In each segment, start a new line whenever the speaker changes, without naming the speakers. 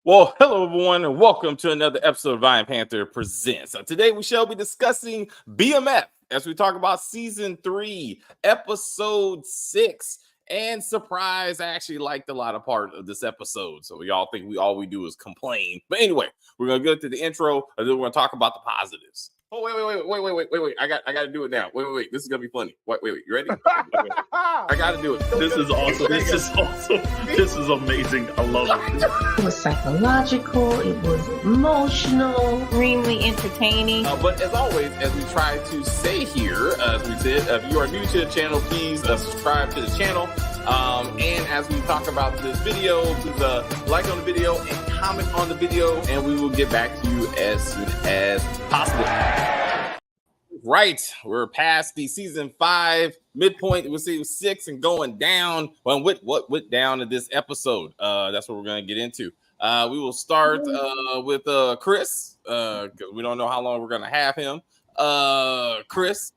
Well, hello everyone, and welcome to another episode of Iron Panther Presents. Today we shall be discussing BMF as we talk about season 3, episode 6. And surprise, I actually liked a lot of part of this episode. So y'all think all we do is complain. But anyway, we're gonna go to the intro, and then we're gonna talk about the positives. Oh, wait. I got to do it now. Wait. This is gonna be funny. Wait. You ready? I gotta do it.
This is awesome. This is awesome. This is amazing. I love it.
It was psychological, it was emotional,
Extremely entertaining.
But as always, as we try to say here, as we said, if you are new to the channel, please subscribe to the channel. And as we talk about this video, please like on the video and comment on the video, and we will get back to you as soon as possible. Right, we're past the season 5 midpoint. We'll see 6 and going down. Well, what went down in this episode? That's what we're gonna get into. We will start with Chris, because we don't know how long we're gonna have him. Chris,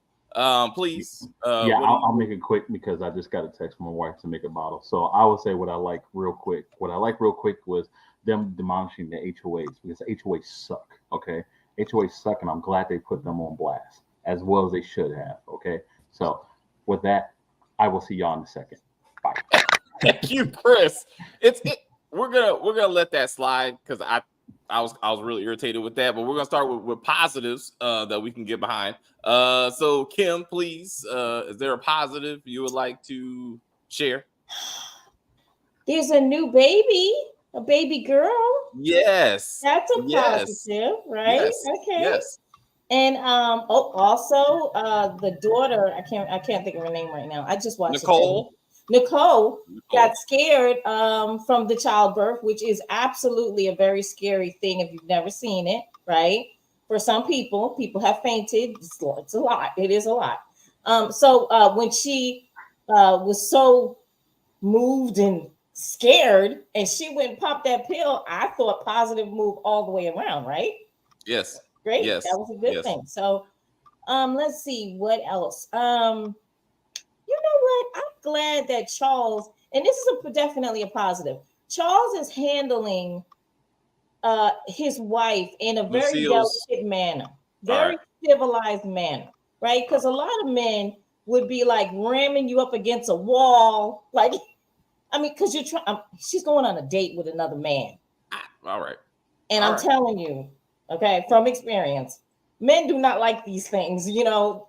please.
I'll make it quick because I just got a text from my wife to make a bottle. So I will say what I like real quick. What I like real quick was them demolishing the HOAs because the HOAs suck. Okay, HOAs suck, and I'm glad they put them on blast as well as they should have. Okay, so with that, I will see y'all in a second. Bye.
Thank you, Chris. We're gonna let that slide because I was really irritated with that, but we're gonna start with positives that we can get behind. So Kim, please, is there a positive you would like to share?
There's a new baby, a baby girl.
Yes,
That's a positive, right?
Yes.
Okay.
Yes.
And also the daughter, I can't think of her name right now. I just watched
Nicole.
Nicole got scared from the childbirth, which is absolutely a very scary thing if you've never seen it, right? For some people have fainted. It's a lot. It is a lot. So when she was so moved and scared and she went and popped that pill, I thought positive move all the way around, right?
Yes.
Great.
Yes.
That was a good thing. So let's see what else. You know what? I'm glad that Charles, and this is definitely a positive. Charles is handling his wife in a very delicate manner, very civilized manner, right? Because a lot of men would be like ramming you up against a wall, like, I mean, because you're trying. She's going on a date with another man.
All right.
And I'm telling you, okay, from experience, men do not like these things. You know,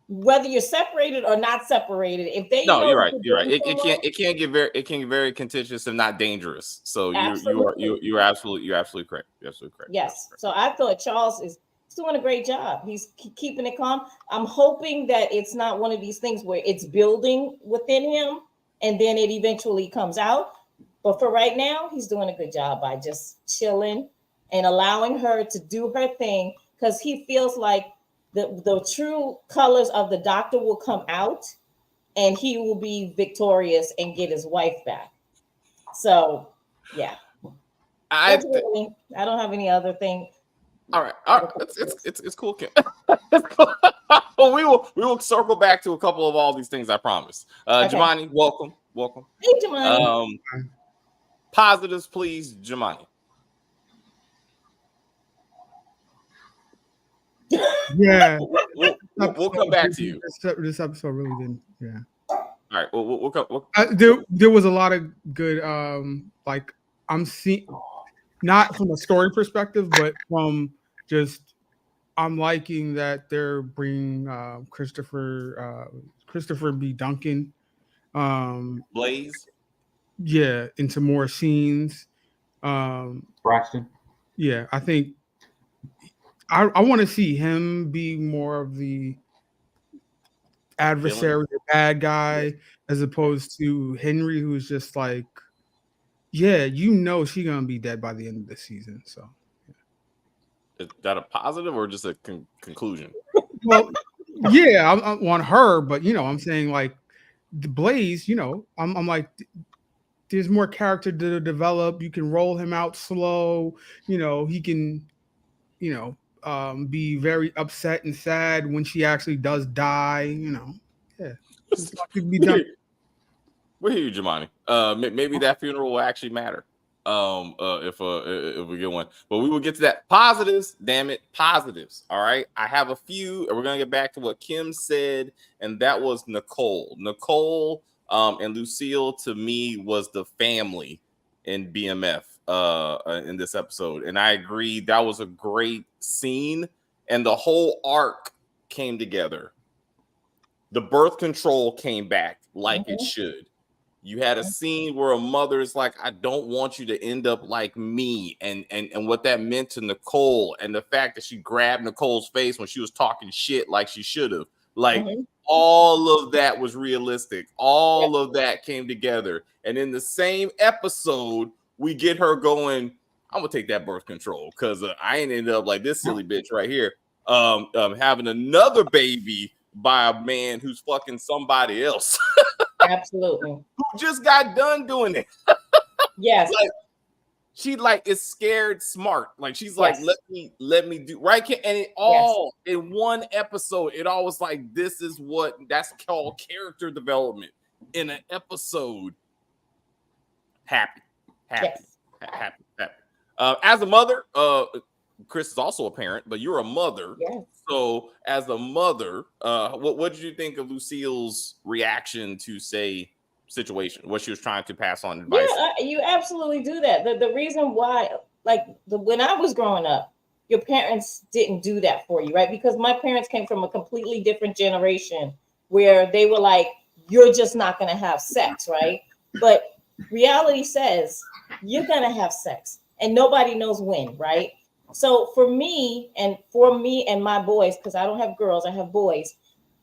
whether you're separated or not separated, if they
you're right. It can get very contentious and not dangerous. So you're absolutely correct. You're absolutely correct.
Yes. So I thought Charles is doing a great job. He's keeping it calm. I'm hoping that it's not one of these things where it's building within him and then it eventually comes out. But for right now, he's doing a good job by just chilling and allowing her to do her thing, because he feels like the true colors of the doctor will come out and he will be victorious and get his wife back. So, yeah. I don't have any other thing.
All right. It's cool, Kim. It's cool. we will circle back to a couple of all these things, I promise. Jemani, welcome.
Hey, Jemani.
Positives, please, Jemani.
Yeah,
we'll come back to you.
This episode really didn't. Yeah.
All right. We'll come.
There was a lot of good. Like I'm seeing, not from a story perspective, but from just I'm liking that they're bringing Christopher B. Duncan,
Blaze.
Yeah, into more scenes.
Braxton.
Yeah, I think. I want to see him be more of the adversary, the bad guy, as opposed to Henry, who's just like, yeah, she's gonna be dead by the end of the season. So,
is that a positive or just a conclusion?
Well, yeah, I want her, but I'm saying like the Blaze. I'm like, there's more character to develop. You can roll him out slow. He can, be very upset and sad when she actually does die. Yeah.
We hear you, Jemani. Maybe that funeral will actually matter. If we get one, but we will get to that. Positives, damn it, positives. All right, I have a few, and we're gonna get back to what Kim said, and that was Nicole, and Lucille to me was the family in BMF in this episode, and I agree that was a great scene, and the whole arc came together. The birth control came back like it should. You had a scene where a mother is like, I don't want you to end up like me. And what that meant to Nicole, and the fact that she grabbed Nicole's face when she was talking shit like she should have. Like all of that was realistic. All of that came together. And in the same episode, we get her going, I'm gonna take that birth control because I ain't ended up like this silly bitch right here. Having another baby by a man who's fucking somebody else.
Absolutely.
Who just got done doing it.
Yes.
Like, she like is scared smart. Like she's like, let me do right. And it all in one episode, it all was like, this is what that's called character development in an episode. Happy. As a mother, Chris is also a parent, but you're a mother.
Yes.
So as a mother, what did you think of Lucille's reaction to say situation, what she was trying to pass on advice?
Yeah, you absolutely do that. The reason why, like when I was growing up, your parents didn't do that for you, right? Because my parents came from a completely different generation where they were like, you're just not going to have sex, right? But reality says you're going to have sex and nobody knows when, right? So for me and my boys, because I don't have girls, I have boys.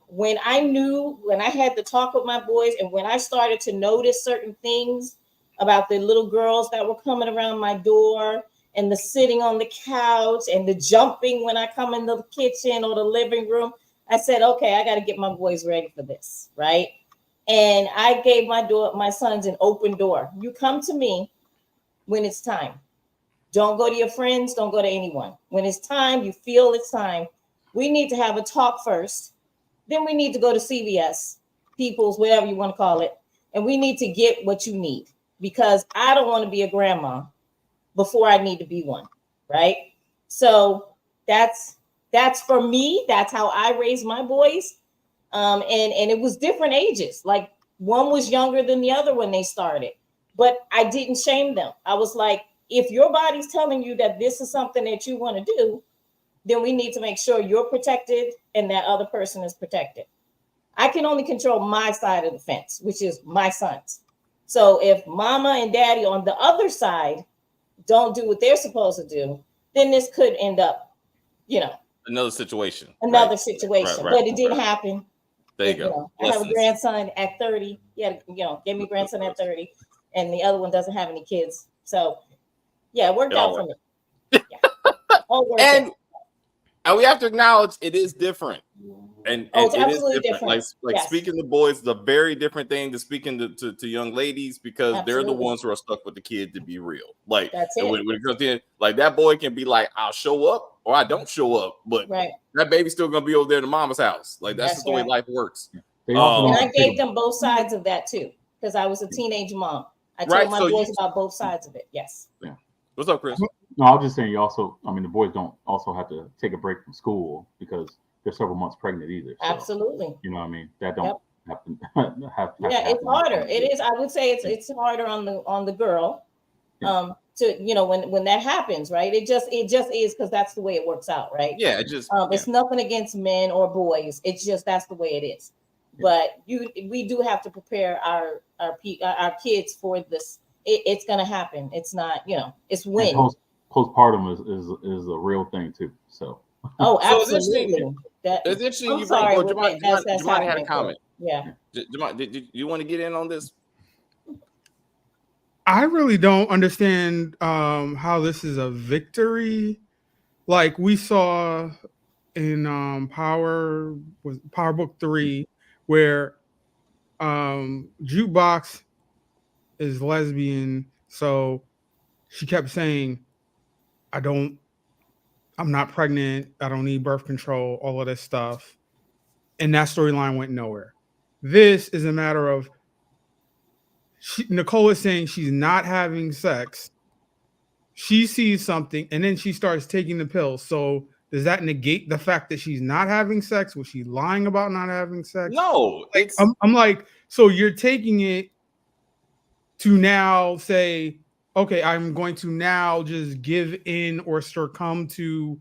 When I had to talk with my boys and when I started to notice certain things about the little girls that were coming around my door and the sitting on the couch and the jumping when I come in the kitchen or the living room, I said, okay, I got to get my boys ready for this, right? And I gave my sons an open door. You come to me when it's time. Don't go to your friends. Don't go to anyone. When it's time, you feel it's time. We need to have a talk first. Then we need to go to CVS, People's, whatever you want to call it. And we need to get what you need because I don't want to be a grandma before I need to be one. Right. So that's for me. That's how I raised my boys. And it was different ages. Like one was younger than the other when they started, but I didn't shame them. I was like, if your body's telling you that this is something that you want to do, then we need to make sure you're protected and that other person is protected. I can only control my side of the fence, which is my sons. So if mama and daddy on the other side don't do what they're supposed to do, then this could end up,
another situation.
Right.
But
it didn't happen.
There you go.
I have a grandson at 30. Yeah, gave me a grandson at 30, and the other one doesn't have any kids. So yeah, it worked out for me. Yeah. All worked out.
And we have to acknowledge it is different. And
it's
it
absolutely
is different. Like speaking to boys is a very different thing to speaking to young ladies because they're the ones who are stuck with the kid, to be real. Like
that's it.
When it comes in, like that boy can be like, I'll show up or I don't show up, but that baby's still gonna be over there in mama's house. Like that's just the way life works.
And I gave them both sides of that too, because I was a teenage mom. I told my boys about both sides of it. Yes.
Yeah.
What's up, Chris?
No, I was just saying the boys don't also have to take a break from school because they're several months pregnant either. So,
absolutely.
You know what I mean? That don't have
it's harder. It is. I would say it's harder on the girl. To when that happens, right? It just is because that's the way it works out, right?
Yeah,
it's nothing against men or boys. It's just that's the way it is. But we do have to prepare our kids for this. It's gonna happen. It's not, it's when.
Postpartum is a real thing too. So.
Oh, absolutely.
It's interesting.
I'm sorry.
Jamani had a comment.
Yeah.
Jamani, did you want to get in on this?
I really don't understand how this is a victory. Like we saw in Power Book 3, where Jukebox is lesbian, so she kept saying, I'm not pregnant, I don't need birth control, all of this stuff. And that storyline went nowhere. This is a matter of Nicole is saying she's not having sex she sees something and then she starts taking the pills. So does that negate the fact that she's not having sex? Was she lying about not having sex?
No,
Like, I'm like, so you're taking it to now say, okay, I'm going to now just give in or succumb to,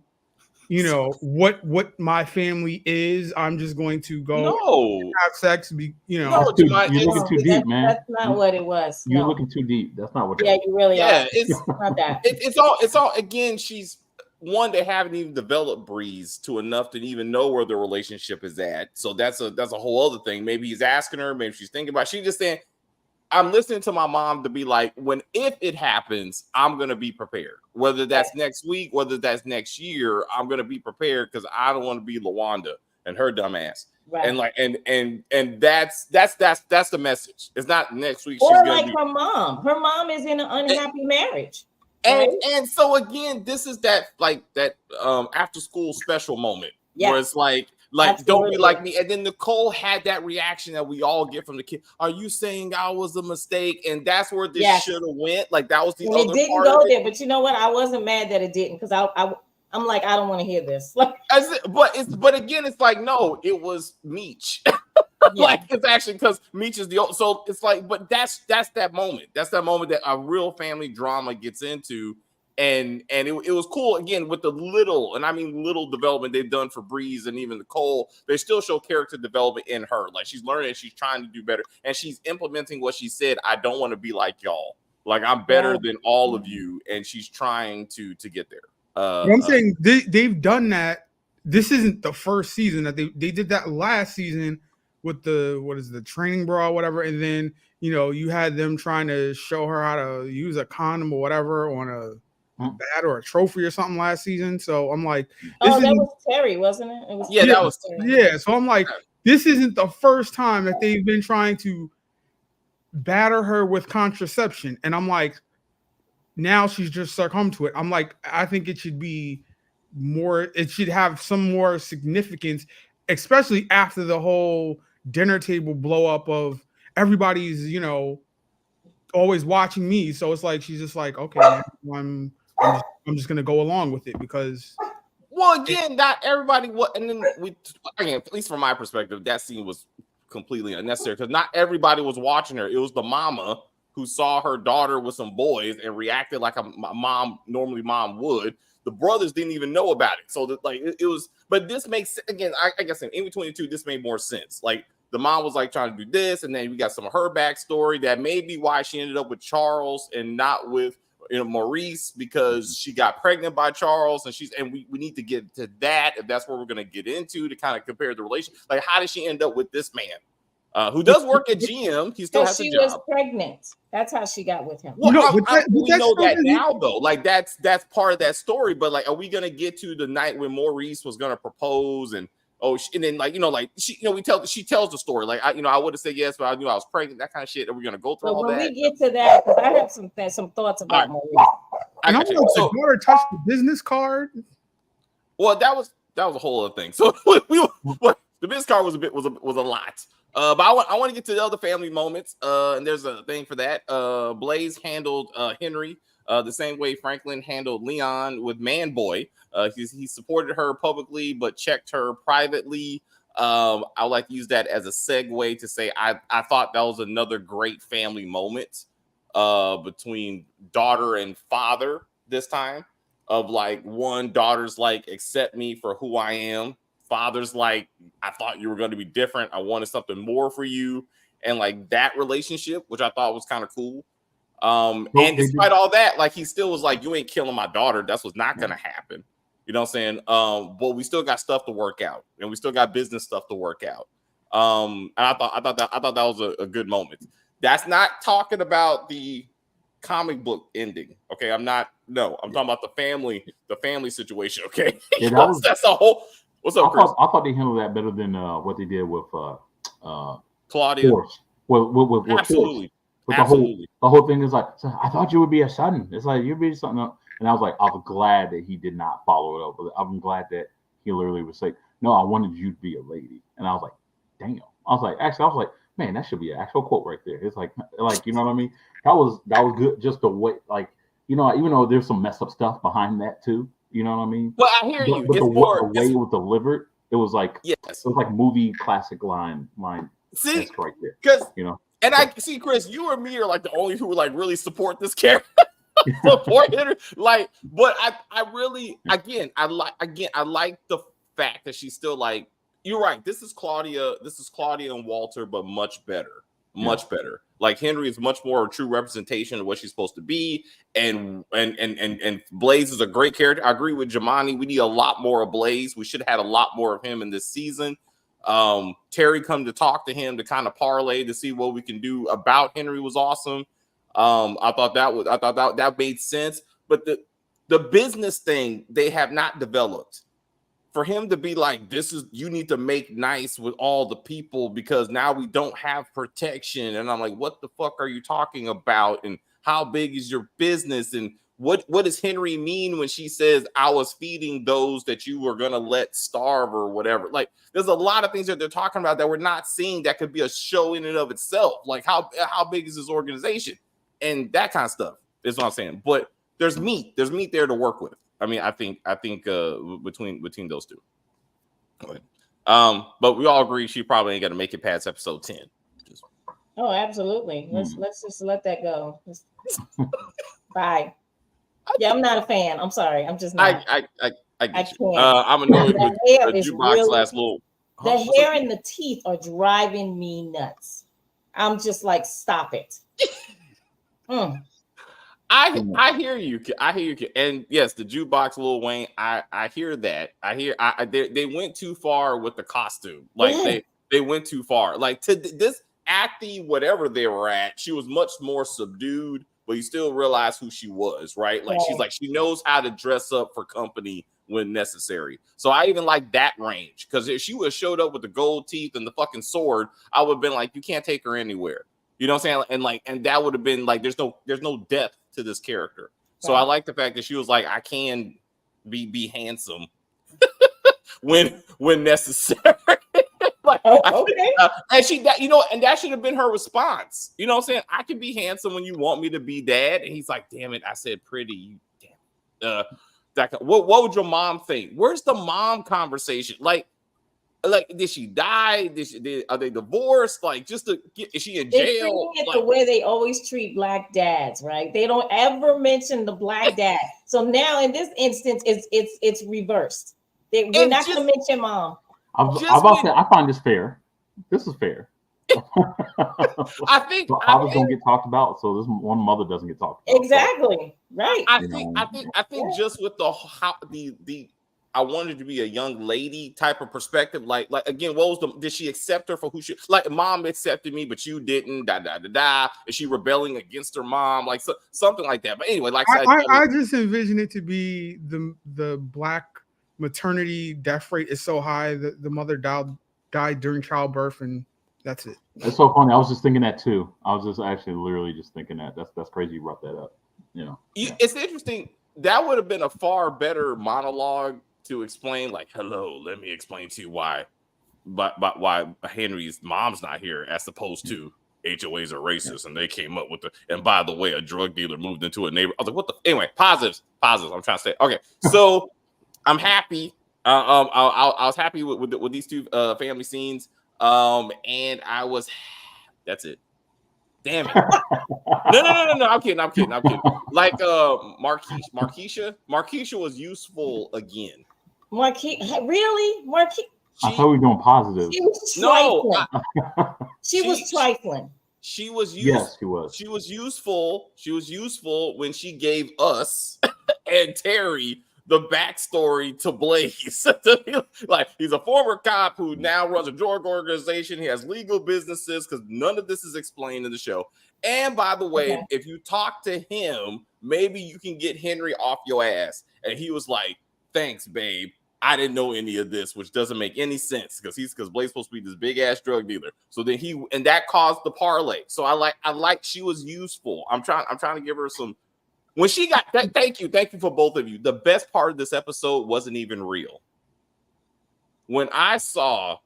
you know, what my family is. I'm just going to go
no,
have sex. Be, you know,
no, Jemima,
You're looking too deep, man.
That's not what it was.
You're
No.
looking too deep. That's not what.
Yeah, you really
yeah,
are.
it's
Not that.
it's all again. She's one, they haven't even developed Breeze to enough to even know where the relationship is at. So that's a whole other thing. Maybe he's asking her, maybe she's thinking about it. She's just saying, I'm listening to my mom to be like, if it happens, I'm gonna be prepared. Whether that's next week, whether that's next year, I'm gonna be prepared because I don't want to be LaWanda and her dumb ass.
Right.
And like and that's the message. It's not next week.
Or
She's gonna
like
be
her mom. Her mom is in an unhappy marriage.
and so again, this is that after school special moment where it's like
Absolutely.
don't be like me. And then Nicole had that reaction that we all get from the kid. Are you saying I was a mistake? And that's where this should have went. Like that was the other
it didn't
part
go
of it.
there, but you know what? I wasn't mad that it didn't because I'm like, I don't want to hear this. Like,
but again, it's like no, it was Meech. Like it's actually because Meech is the old, so it's like, but that's that moment. That's that moment that a real family drama gets into. And it was cool again with the little, and I mean little development they've done for Breeze and even Nicole. They still show character development in her. Like she's learning, she's trying to do better, and she's implementing what she said. I don't want to be like y'all. Like I'm better than all of you, and she's trying to get there.
I'm saying they've done that. This isn't the first season that they did that last season with the training bra or whatever, and then you had them trying to show her how to use a condom or whatever on a bat or a trophy or something last season. So I'm like,
that was Terry, wasn't it?
That was Terry.
Yeah. So I'm like, this isn't the first time that they've been trying to batter her with contraception, and I'm like, now she's just succumbed to it. I'm like, I think it should be more. It should have some more significance, especially after the whole dinner table blow up of everybody's, always watching me. So it's like she's just like, okay, I'm just gonna go along with it because.
Well, again, not everybody. And then again, at least from my perspective, that scene was completely unnecessary because not everybody was watching her. It was the mama who saw her daughter with some boys and reacted like a mom would. The brothers didn't even know about it, so that it was. But this makes again, I guess in between the two, this made more sense. Like the mom was like trying to do this, and then we got some of her backstory. That may be why she ended up with Charles and not with Maurice, because she got pregnant by Charles, and we need to get to that if that's what we're going to get into to kind of compare the relation. Like, how did she end up with this man who does work at GM? He still has a job. She was
pregnant. That's how she got with him.
Well, we know that now, though. Like that's part of that story. But like, are we going to get to the night when Maurice was going to propose and then she tells the story. Like I would have said yes, but I knew I was pregnant. That kind of shit. Are we gonna go through all that?
When we get to that, because I have some thoughts about Maurice.
And I'm like, the daughter touched the business card.
Well, that was a whole other thing. So the business card was a lot. But I want to get to the other family moments. And there's a thing for that. Blaze handled Henry the same way Franklin handled Leon with Man Boy. He supported her publicly, but checked her privately. I would like to use that as a segue to say I thought that was another great family moment between daughter and father this time. Of like, one, daughter's like, accept me for who I am. Father's like, I thought you were going to be different. I wanted something more for you. And like that relationship, which I thought was kind of cool. And despite all that, like he still was like, you ain't killing my daughter. That's what's not going to happen. You know what I'm saying? But we still got stuff to work out, and we still got business stuff to work out. And I thought that was a good moment. That's not talking about the comic book ending. Okay, I'm talking about the family situation. Okay,
Yeah,
that's a whole. What's up, Chris?
I thought they handled that better than what they did with
Claudia.
Force. With
Absolutely.
Force. With the whole thing is like, I thought you would be a son. It's like you'd be something else. And I was like, I'm glad that he did not follow it up. But I'm glad that he literally was like, no, I wanted you to be a lady. And I was like, damn. I was like, man, that should be an actual quote right there. It's like, you know what I mean? That was good. Just the way, like, you know, even though there's some messed up stuff behind that too, you know what I mean?
Well, I hear you.
But
It's
the
more.
way it was delivered, it was like
Yes.
movie classic line
See,
esque right there.
because
You know,
and I see, Chris, you and me are like the only who like really support this character. Support Henry. Like, but I really I like the fact that she's still like, you're right. This is Claudia and Walter, but much better. Much better. Like Henry is much more a true representation of what she's supposed to be. And Blaze is a great character. I agree with Jamani. We need a lot more of Blaze. We should have had a lot more of him in this season. Terry come to talk to him to kind of parlay to see what we can do about Henry was awesome. I thought that made sense. But the business thing they have not developed. For him to be like, you need to make nice with all the people because now we don't have protection. And I'm like, what the fuck are you talking about? And how big is your business? And what does Henry mean when she says, I was feeding those that you were going to let starve or whatever? Like, there's a lot of things that they're talking about that we're not seeing that could be a show in and of itself. Like, how big is this organization? And that kind of stuff is what I'm saying. But there's meat there to work with. I mean, I think between those two. But we all agree she probably ain't gonna make it past episode 10.
Oh, absolutely. Let's just let that go. Bye. Yeah, I'm not a fan. I'm sorry. I'm just not.
I get you.
can't.
I'm annoyed with
hair
the
is
jukebox
really-
last little.
The hair and the teeth are driving me nuts. I'm just like, stop it.
I hear you. And yes, the jukebox Lil Wayne. I hear that. They went too far with the costume. Like they went too far. Like to this at the whatever they were at, she was much more subdued, but you still realize who she was, right? Like she's like, she knows how to dress up for company when necessary. So I even like that range, because if she would have showed up with the gold teeth and the fucking sword, I would have been like, you can't take her anywhere. You know what I'm saying? And that would have been like, there's no depth to this character. So I like the fact that she was like, I can be handsome when necessary. Like,
okay.
And that should have been her response. You know what I'm saying? I can be handsome when you want me to be dad. And he's like, damn it, I said pretty. You damn. What would your mom think? Where's the mom conversation? Like, did she die? Are they divorced? Like, is she in jail?
It's the way they always treat black dads, right? They don't ever mention the black dad. So now in this instance, it's reversed. We're not going to mention mom.
I find this fair. This is fair.
I think
fathers don't get talked about, so this one mother doesn't get talked about.
Exactly. Right.
I think just with the I wanted to be a young lady type of perspective. Like again, did she accept her for who she? Like, mom accepted me, but you didn't. Is she rebelling against her mom? Like something like that. But anyway, like
I just envision it to be the black maternity death rate is so high that the mother died during childbirth, and that's it.
It's so funny. I was just thinking that too. I was just actually literally just thinking that. That's crazy you brought that up. You know,
it's interesting. That would have been a far better monologue to explain, like, hello, let me explain to you why Henry's mom's not here, as opposed to HOAs are racist and they came up with and by the way, a drug dealer moved into a neighbor. I was like, what the anyway, positives. I'm trying to say. Okay, so I'm happy. I was happy with these two family scenes. And I was that's it. Damn it. No. I'm kidding. Like Markeisha was useful again.
Really?
I thought we were doing positive.
She was trifling. She was trifling.
She was
Yes, she was.
She was useful. She was useful when she gave us and Terry the backstory to Blaze. Like, he's a former cop who now runs a drug organization. He has legal businesses, because none of this is explained in the show. And by the way, if you talk to him, maybe you can get Henry off your ass. And he was like, thanks, babe. I didn't know any of this, which doesn't make any sense, because Blaze's supposed to be this big ass drug dealer. So then that caused the parlay. So I like she was useful. I'm trying to give her some. When she got thank you for both of you. The best part of this episode wasn't even real. When I saw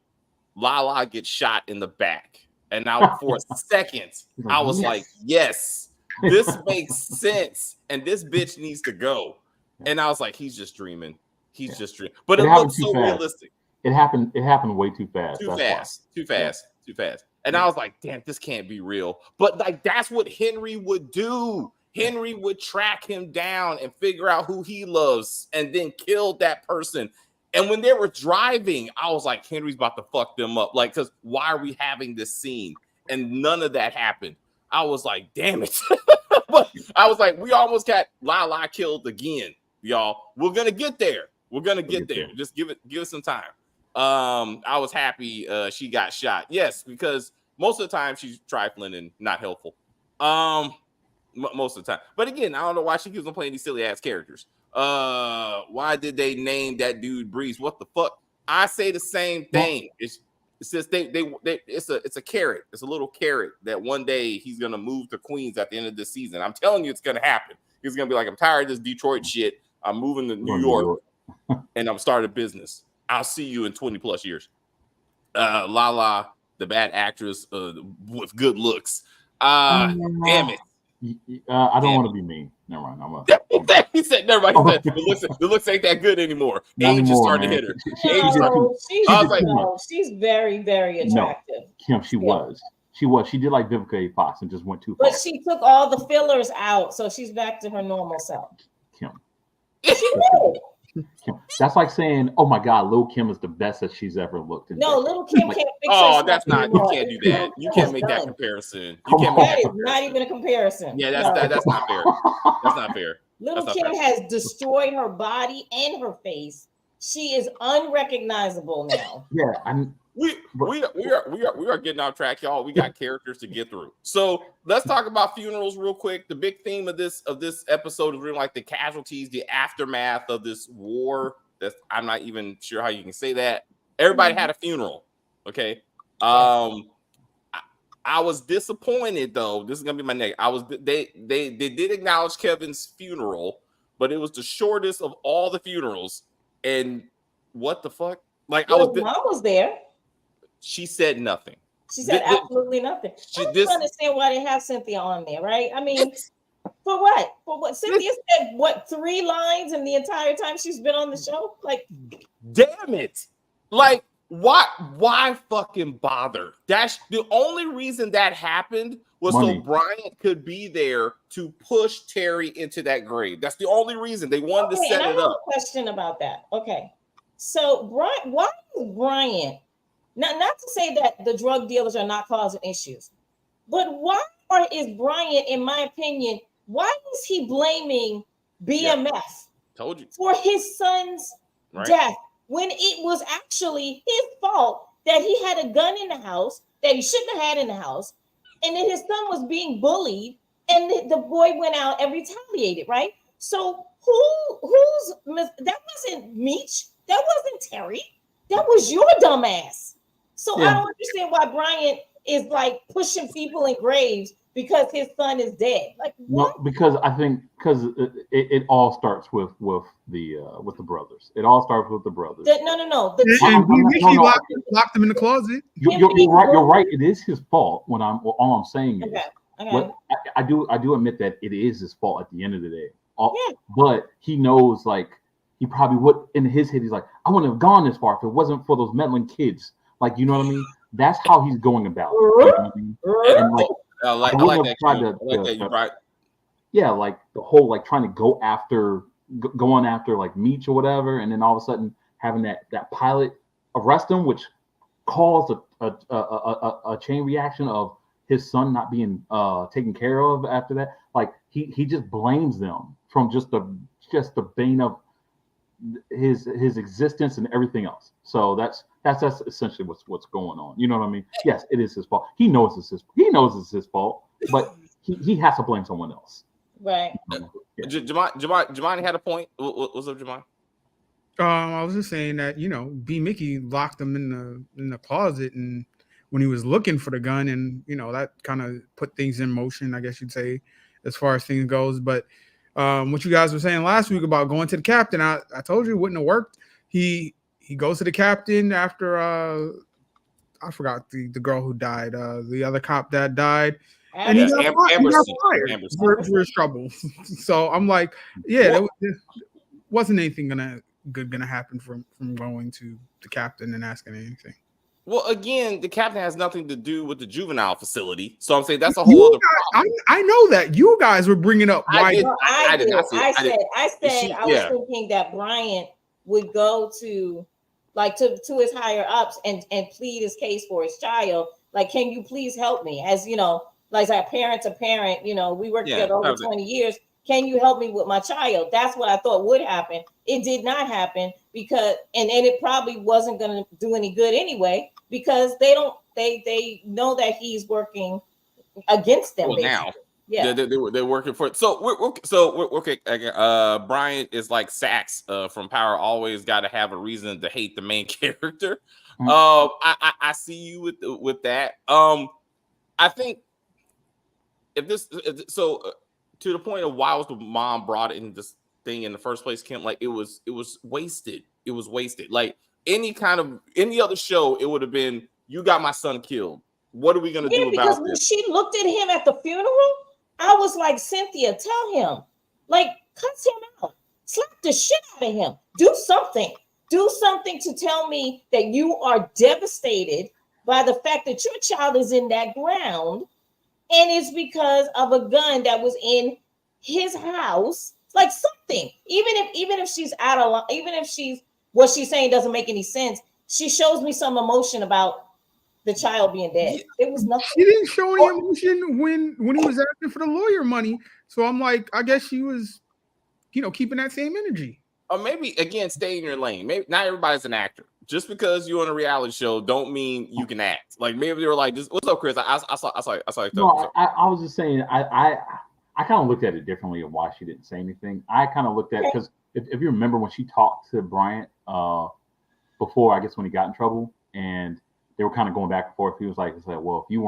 Lala get shot in the back, and now for a second, I was like, yes, This makes sense, and this bitch needs to go. And I was like, he's just dreaming. He's just dreaming. But it looks so realistic.
It happened way too fast.
Too fast. And I was like, damn, this can't be real. But like, that's what Henry would do. Henry would track him down and figure out who he loves and then kill that person. And when they were driving, I was like, Henry's about to fuck them up. Like, because why are we having this scene? And none of that happened. I was like, damn it. But I was like, we almost got Lala killed again, y'all. We're going to get there. We're going to get there. Just give it some time. I was happy she got shot. Yes, because most of the time she's trifling and not helpful. Most of the time. But again, I don't know why she keeps on playing these silly ass characters. Why did they name that dude Breeze? What the fuck? I say the same thing. It's just it's a carrot. It's a little carrot that one day he's gonna move to Queens at the end of this season. I'm telling you, it's gonna happen. He's gonna be like, I'm tired of this Detroit shit. I'm moving to New York and I'm starting a business. I'll see you in 20 plus years. Lala, the bad actress with good looks. Damn it.
I don't want to be mean. Never mind.
He said, never mind. He said, the looks ain't that good anymore. Age is starting to hit her.
She's very, very attractive.
No, Kim, she was. She did like Vivica A. Fox and just went too far.
But she took all the fillers out, so she's back to her normal self.
Kim.
She did.
Kim. That's like saying, "Oh my God, Lil Kim is the best that she's ever looked."
No, Lil Kim can't fix
herself. That's not. You can't do that. You can't make that comparison.
That is not even a comparison.
Yeah, that's not fair. That's not fair.
Lil Kim has destroyed her body and her face. She is unrecognizable now.
Yeah,
we are getting off track, y'all. We got characters to get through. So let's talk about funerals real quick. The big theme of this episode is really like the casualties, the aftermath of this war. I'm not even sure how you can say that. Everybody had a funeral. Okay. I was disappointed though. This is gonna be my next. They did acknowledge Kevin's funeral, but it was the shortest of all the funerals. And what the fuck? Like
Mom was there.
She said nothing.
She said absolutely nothing. I don't understand why they have Cynthia on there, right? I mean, for what? For what? Cynthia said what 3 lines in the entire time she's been on the show? Like,
damn it! Like, why fucking bother? That's the only reason that happened was so Bryant could be there to push Terry into that grave. That's the only reason they wanted to set it up.
I have a question about that. Okay, so why is Bryant? Not to say that the drug dealers are not causing issues, but is Bryant, in my opinion, why is he blaming BMF for his son's death when it was actually his fault that he had a gun in the house that he shouldn't have had in the house, and then his son was being bullied, and the boy went out and retaliated, right? So that wasn't Meech, that wasn't Terry, that was your dumb ass. So I don't understand why Bryant is like pushing people in graves because his son is dead. Like what?
No, because I think it all starts with the brothers. It all starts with the brothers.
No.
He locked him in the closet.
You're right. You're right. It is his fault. All I'm saying is, but I do admit that it is his fault at the end of the day. But he knows, like, he probably would, in his head, he's like, I wouldn't have gone this far if it wasn't for those meddling kids. Like, you know what I mean? That's how he's going about it. You know what I mean? And like,
I like that.
Yeah, like the whole like trying to going after like Meech or whatever, and then all of a sudden having that pilot arrest him, which caused a chain reaction of his son not being taken care of after that. Like he just blames them from just the bane of his existence and everything else. So that's essentially what's going on. You know what I mean? Yes, it is his fault. He knows it's his fault, but he has to blame someone else.
Right.
Jamani had a point. What's up, Jamani?
I was just saying that, B. Mickey locked him in the closet, and when he was looking for the gun, and that kind of put things in motion, I guess you'd say, as far as things goes. But what you guys were saying last week about going to the captain, I told you it wouldn't have worked. He goes to the captain after I forgot the girl who died, the other cop that died, and he
Yeah,
got,
Amber
he got
Scene.
fired
Amber Scene.
for his trouble. So I'm like, yeah, there wasn't anything gonna happen from going to the captain and asking anything.
Well, again, the captain has nothing to do with the juvenile facility, so I'm saying that's a whole other problem.
I know that you guys were bringing up why.
I
did not see it.
I said I was thinking that Bryant would go to his higher ups and plead his case for his child. Like, can you please help me? As you know, like a parent to parent, we worked together over 20 years. Can you help me with my child? That's what I thought would happen. It did not happen because, and it probably wasn't going to do any good anyway, because they know that he's working against them.
Well, now,
yeah,
they're working for it. So we're okay. Brian is like Sax from Power. Always got to have a reason to hate the main character. I see you with that. I think to the point of why was the mom brought in this thing in the first place, Kim? Like it was wasted. It was wasted. Like any other show, it would have been, you got my son killed. What are we gonna do about this? Because
when she looked at him at the funeral, I was like, Cynthia, tell him, like, cuss him out, slap the shit out of him, do something to tell me that you are devastated by the fact that your child is in that ground. And it's because of a gun that was in his house, like something. Even if she's out of line, even if what she's saying doesn't make any sense, she shows me some emotion about the child being dead. It was nothing.
She didn't show any emotion when he was asking for the lawyer money. So I'm like, I guess she was, keeping that same energy.
Or maybe again, stay in your lane. Maybe not everybody's an actor. Just because you're on a reality show, don't mean you can act. Like maybe they were like, "What's up, Chris?" I saw.
No, I was just saying. I kind of looked at it differently of why she didn't say anything. I kind of looked at because if you remember when she talked to Bryant before, I guess when he got in trouble, and they were kind of going back and forth. He was like, "Well, if you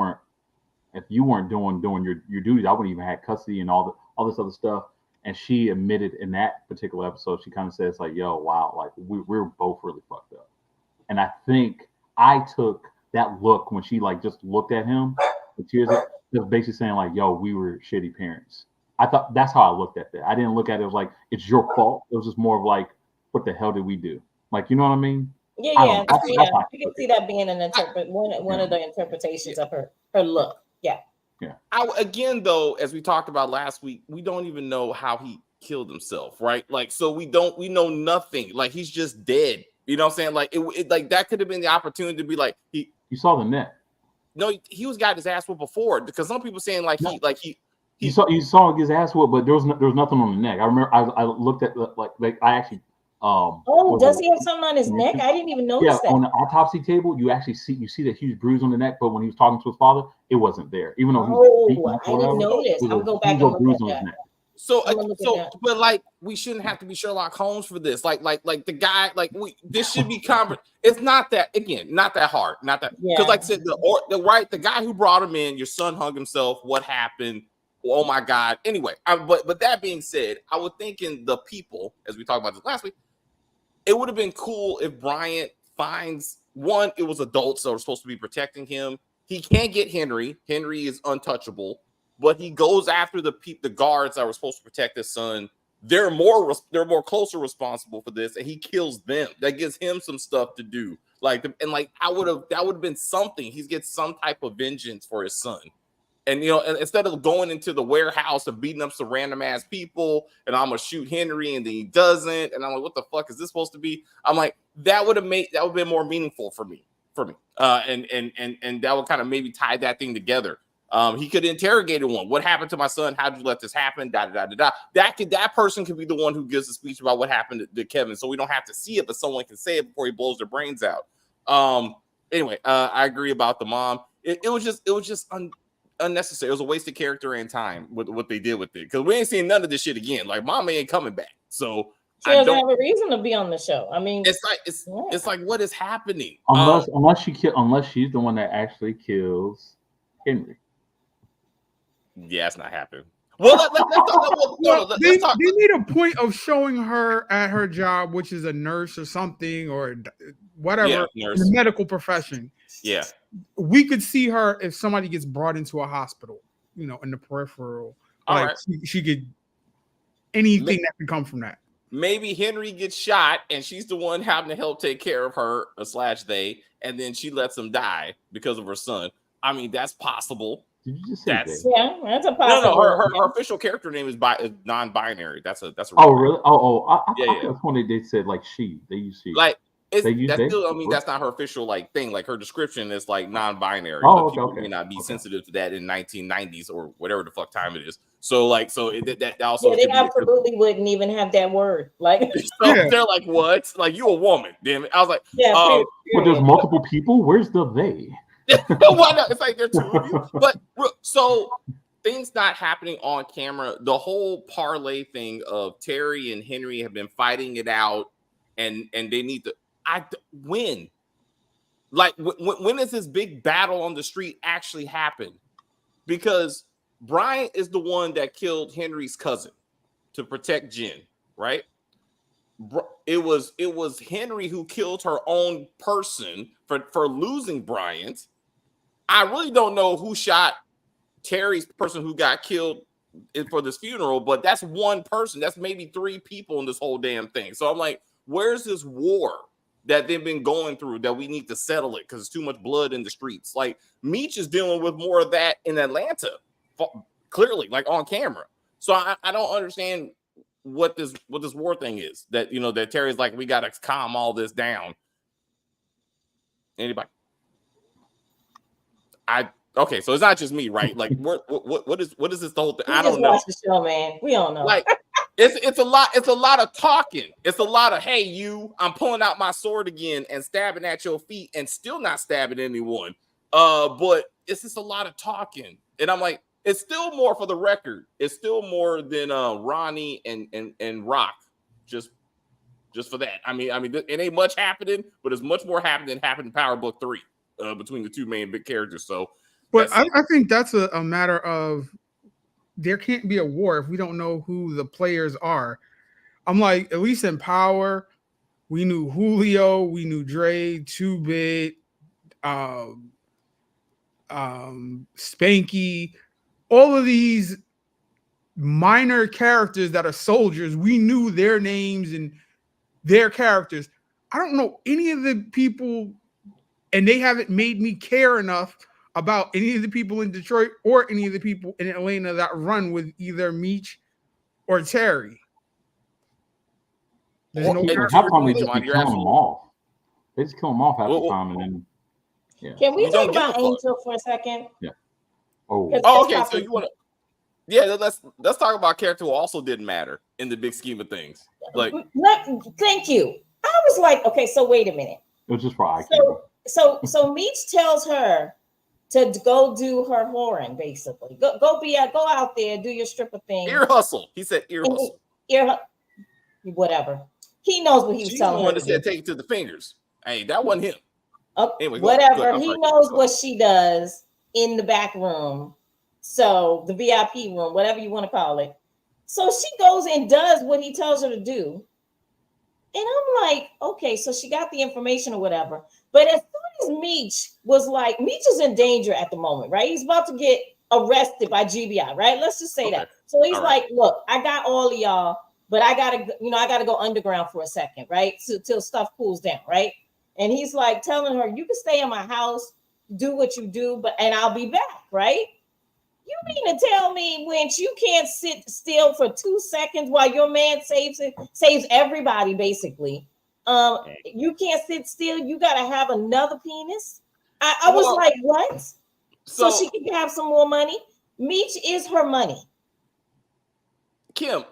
weren't doing your duties, I wouldn't even have custody and all this other stuff." And she admitted in that particular episode, she kind of says like, "Yo, wow, like we're both really fucked up." And I think I took that look when she like just looked at him, the tears, just basically saying like, "Yo, we were shitty parents." I thought that's how I looked at that. I didn't look at it as like it's your fault. It was just more of like, what the hell did we do? Like, you know what I mean?
Yeah. You can see that being one of the interpretations of her look. Yeah.
Again, though, as we talked about last week, we don't even know how he killed himself, right? Like, so we know nothing. Like, he's just dead. You know what I'm saying? Like, it like that could have been the opportunity to be like you
saw the net.
No, he was got his ass whooped before, because some people saying like
you saw his ass whooped, but there was nothing on the neck. I remember I looked at like I actually
does he have something on his neck? I didn't even notice that.
On the autopsy table, you see the huge bruise on the neck, but when he was talking to his father, it wasn't there. Even though he was
I didn't notice. I'll go back and look at that.
So, but like, we shouldn't have to be Sherlock Holmes for this. Like the guy, this should be It's not that, again, not that hard, not that, because like I said, the guy who brought him in, your son hung himself. What happened? Oh my God. Anyway, but that being said, I would think in the people, as we talked about this last week, it would have been cool if Bryant finds one. It was adults that were supposed to be protecting him. He can't get Henry. Henry is untouchable. But he goes after the guards that were supposed to protect his son. They're more closer responsible for this, and he kills them. That gives him some stuff to do. That would have been something. He gets some type of vengeance for his son. And instead of going into the warehouse and beating up some random ass people, and I'm gonna shoot Henry, and then he doesn't, and I'm like, what the fuck is this supposed to be? I'm like, that would have been more meaningful for me. And that would kind of maybe tie that thing together. He could interrogate one. What happened to my son? How did you let this happen? That person could be the one who gives a speech about what happened to Kevin, so we don't have to see it, but someone can say it before he blows their brains out. Anyway, I agree about the mom. It was just unnecessary. It was a wasted character and time with what they did with it, because we ain't seen none of this shit again. Like, mama ain't coming back, so
she doesn't have a reason to be on the show. I mean,
it's like what is happening?
Unless she's the one that actually kills Henry.
Yeah, it's not happening. Well, let's talk.
They need a point of showing her at her job, which is a nurse or something, or whatever, in the medical profession.
Yeah.
We could see her if somebody gets brought into a hospital. in the peripheral.
All
Like
right.
she could anything that can come from that.
Maybe Henry gets shot and she's the one having to help take care of her / they, and then she lets him die because of her son. I mean, that's possible.
Did you just say
That's
they?
Yeah, that's a possible.
no. Her official character name is non-binary. That's a
Oh, really? I
Yeah.
that's when they said like she. They use she.
Like
They use
that's
they?
still. I mean, that's not her official like thing. Like her description is like non-binary.
Oh,
but people
okay.
may not be
Okay.
sensitive to that in 1990s or whatever the fuck time it is. So that also.
Yeah, they absolutely wouldn't even have that word. Like,
So they're like, what? Like, you a woman? Damn it! I was like,
yeah.
But there's multiple people. Where's the they?
Why not? It's like there are two of you. But so things not happening on camera. The whole parlay thing of Terry and Henry have been fighting it out, and they need to win. Like when is this big battle on the street actually happen? Because Bryant is the one that killed Henry's cousin to protect Jen, right? It was Henry who killed her own person for losing Bryant. I really don't know who shot Terry's person who got killed for this funeral, but that's one person. That's maybe 3 people in this whole damn thing. So I'm like, where's this war that they've been going through that we need to settle it because it's too much blood in the streets? Like Meech is dealing with more of that in Atlanta, clearly, like on camera. So I don't understand what this war thing is that that Terry's like, we got to calm all this down. Anybody? Okay, so it's not just me, right? Like, what is this the whole thing? I don't know.
Watch the show, man. We don't know.
Like, it's a lot. It's a lot of talking. It's a lot of, hey, I'm pulling out my sword again and stabbing at your feet and still not stabbing anyone. But it's just a lot of talking, and I'm like, it's still more for the record. It's still more than Ronnie and Rock. Just for that. I mean, it ain't much happening, but it's much more happening than happened in Power Book 3 between the 2 main big characters. So.
But I think that's a matter of there can't be a war if we don't know who the players are. I'm like, at least in Power, we knew Julio, we knew Dre, 2-Bit, Spanky, all of these minor characters that are soldiers. We knew their names and their characters. I don't know any of the people, and they haven't made me care enough about any of the people in Detroit or any of the people in Atlanta that run with either Meech or Terry. There's no
half time they just be killing them off. They just kill them off half the time, and then
Can we talk about Angel for a second?
Yeah.
Oh, okay. So you want to? Yeah, let's talk about a character who also didn't matter in the big scheme of things. Like,
thank you. I was like, okay, so wait a minute.
It was just for IQ.
So Meech tells her to go do her whoring, basically. Go out there, do your stripper thing.
Ear hustle. He said ear hustle.
Whatever. He knows what he was telling her.
The one that said take it to the fingers. Hey, that wasn't him.
Anyway, whatever. He knows what she does in the back room. So the VIP room, whatever you want to call it. So she goes and does what he tells her to do. And I'm like, okay, so she got the information or whatever. But as soon as Meech was like, Meech is in danger at the moment, right? He's about to get arrested by GBI, right? Let's just say that. So he's like, look, I got all of y'all, but I gotta go underground for a second, right? Till stuff cools down, right? And he's like telling her, you can stay in my house, do what you do, and I'll be back, right? You mean to tell me when you can't sit still for 2 seconds while your man saves everybody, basically? You can't sit still. You got to have another penis. I was like, what? So she can have some more money. Meech is her money.
Kim,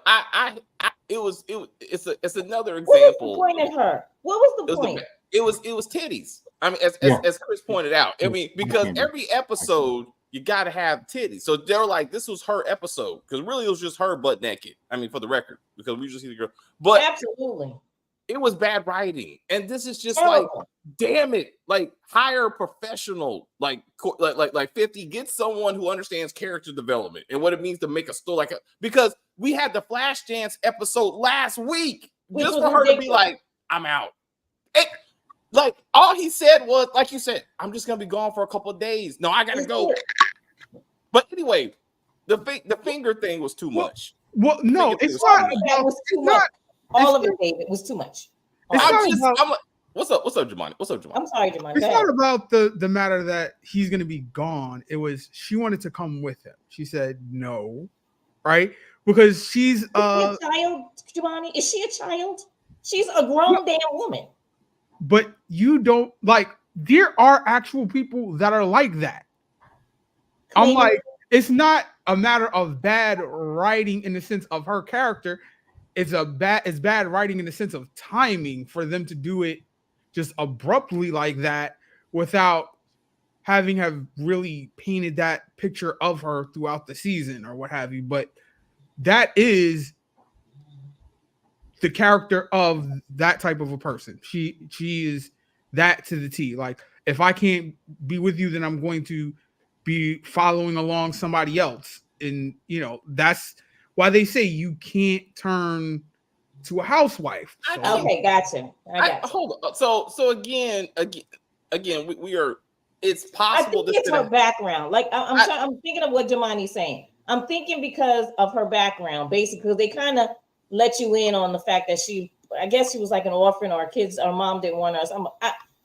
it's another example.
What was the point of her? What was the point?
It was titties. I mean, as Chris pointed out. I mean, because every episode you got to have titties. So they're like, this was her episode because really it was just her butt naked. I mean, for the record, because we just see the girl. But
absolutely,
it was bad writing, and this is just like, damn it, like hire a professional, like 50, get someone who understands character development and what it means to make a story because we had the Flashdance episode last week just for her to be like, I'm out. Like all he said was, like you said, I'm just gonna be gone for a couple of days. No, I gotta go. But anyway, the finger thing was too much.
Well, no,
Finger thing
it's
was
not
too much.
That
about.
was too
It's
much.
not.
All
it's
of it, David, was too much.
It's
I'm
not
just,
about.
I'm like, what's up, Jamani? What's up, Jamani?
I'm sorry, Jamon.
It's
Go ahead.
not about the matter that he's going to be gone. It was she wanted to come with him. She said no, right? Because she's
Is she a child, Jamani? Is she a child? She's a grown damn woman.
but you don't like. There are actual people that are like that. I'm
Clean.
like, it's not a matter of bad writing in the sense of her character. It's bad writing in the sense of timing for them to do it just abruptly like that without having have really painted that picture of her throughout the season or what have you. But that is the character of that type of a person. She is that to the T. Like, if I can't be with you, then I'm going to be following along somebody else. And that's why they say you can't turn to a housewife. So,
Okay, gotcha. I got you.
Hold on. So again, we are. It's
I
possible
think it's her background. Like I'm thinking of what Jamani's saying. I'm thinking because of her background, basically, because they kind of let you in on the fact that I guess she was like an orphan, or her mom didn't want her.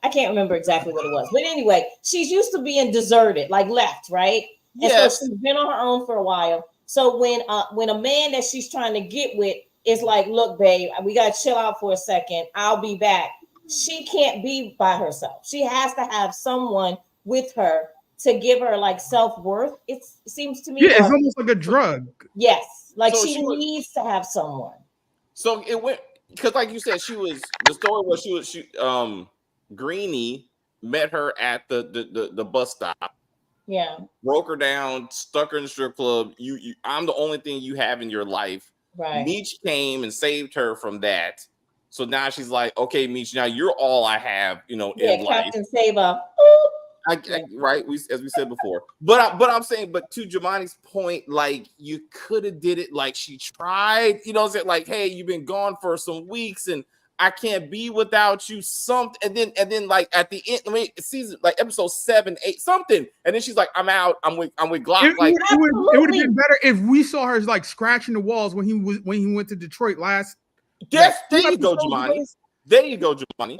I can't remember exactly what it was, but anyway, she's used to being deserted, like left, right? And
Yes.
so she's been on her own for a while. So when a man that she's trying to get with is like, look, babe, we gotta chill out for a second. I'll be back. She can't be by herself. She has to have someone with her to give her like self-worth. It seems to me.
yeah, it's almost like a drug.
Yes, like
So
she
she was-
needs to have someone.
So it went because, like you said, the story was Greenie met her at the bus stop.
Yeah,
Broke her down, stuck her in the strip club. I'm the only thing you have in your life.
right.
Meech came and saved her from that. So now she's like, okay, Meech, now you're all I have, in life.
Captain Saber.
Right, as we said before. But I'm saying, but to Jamani's point, like you could have did it like she tried, like, hey, you've been gone for some weeks and I can't be without you. Something, and then like at the end, season like episode 7, 8, something, and then she's like, I'm out. I'm with Glock.
It would have been better if we saw her like scratching the walls when he went to Detroit last.
There you go, Jamani. There you go, Jamani.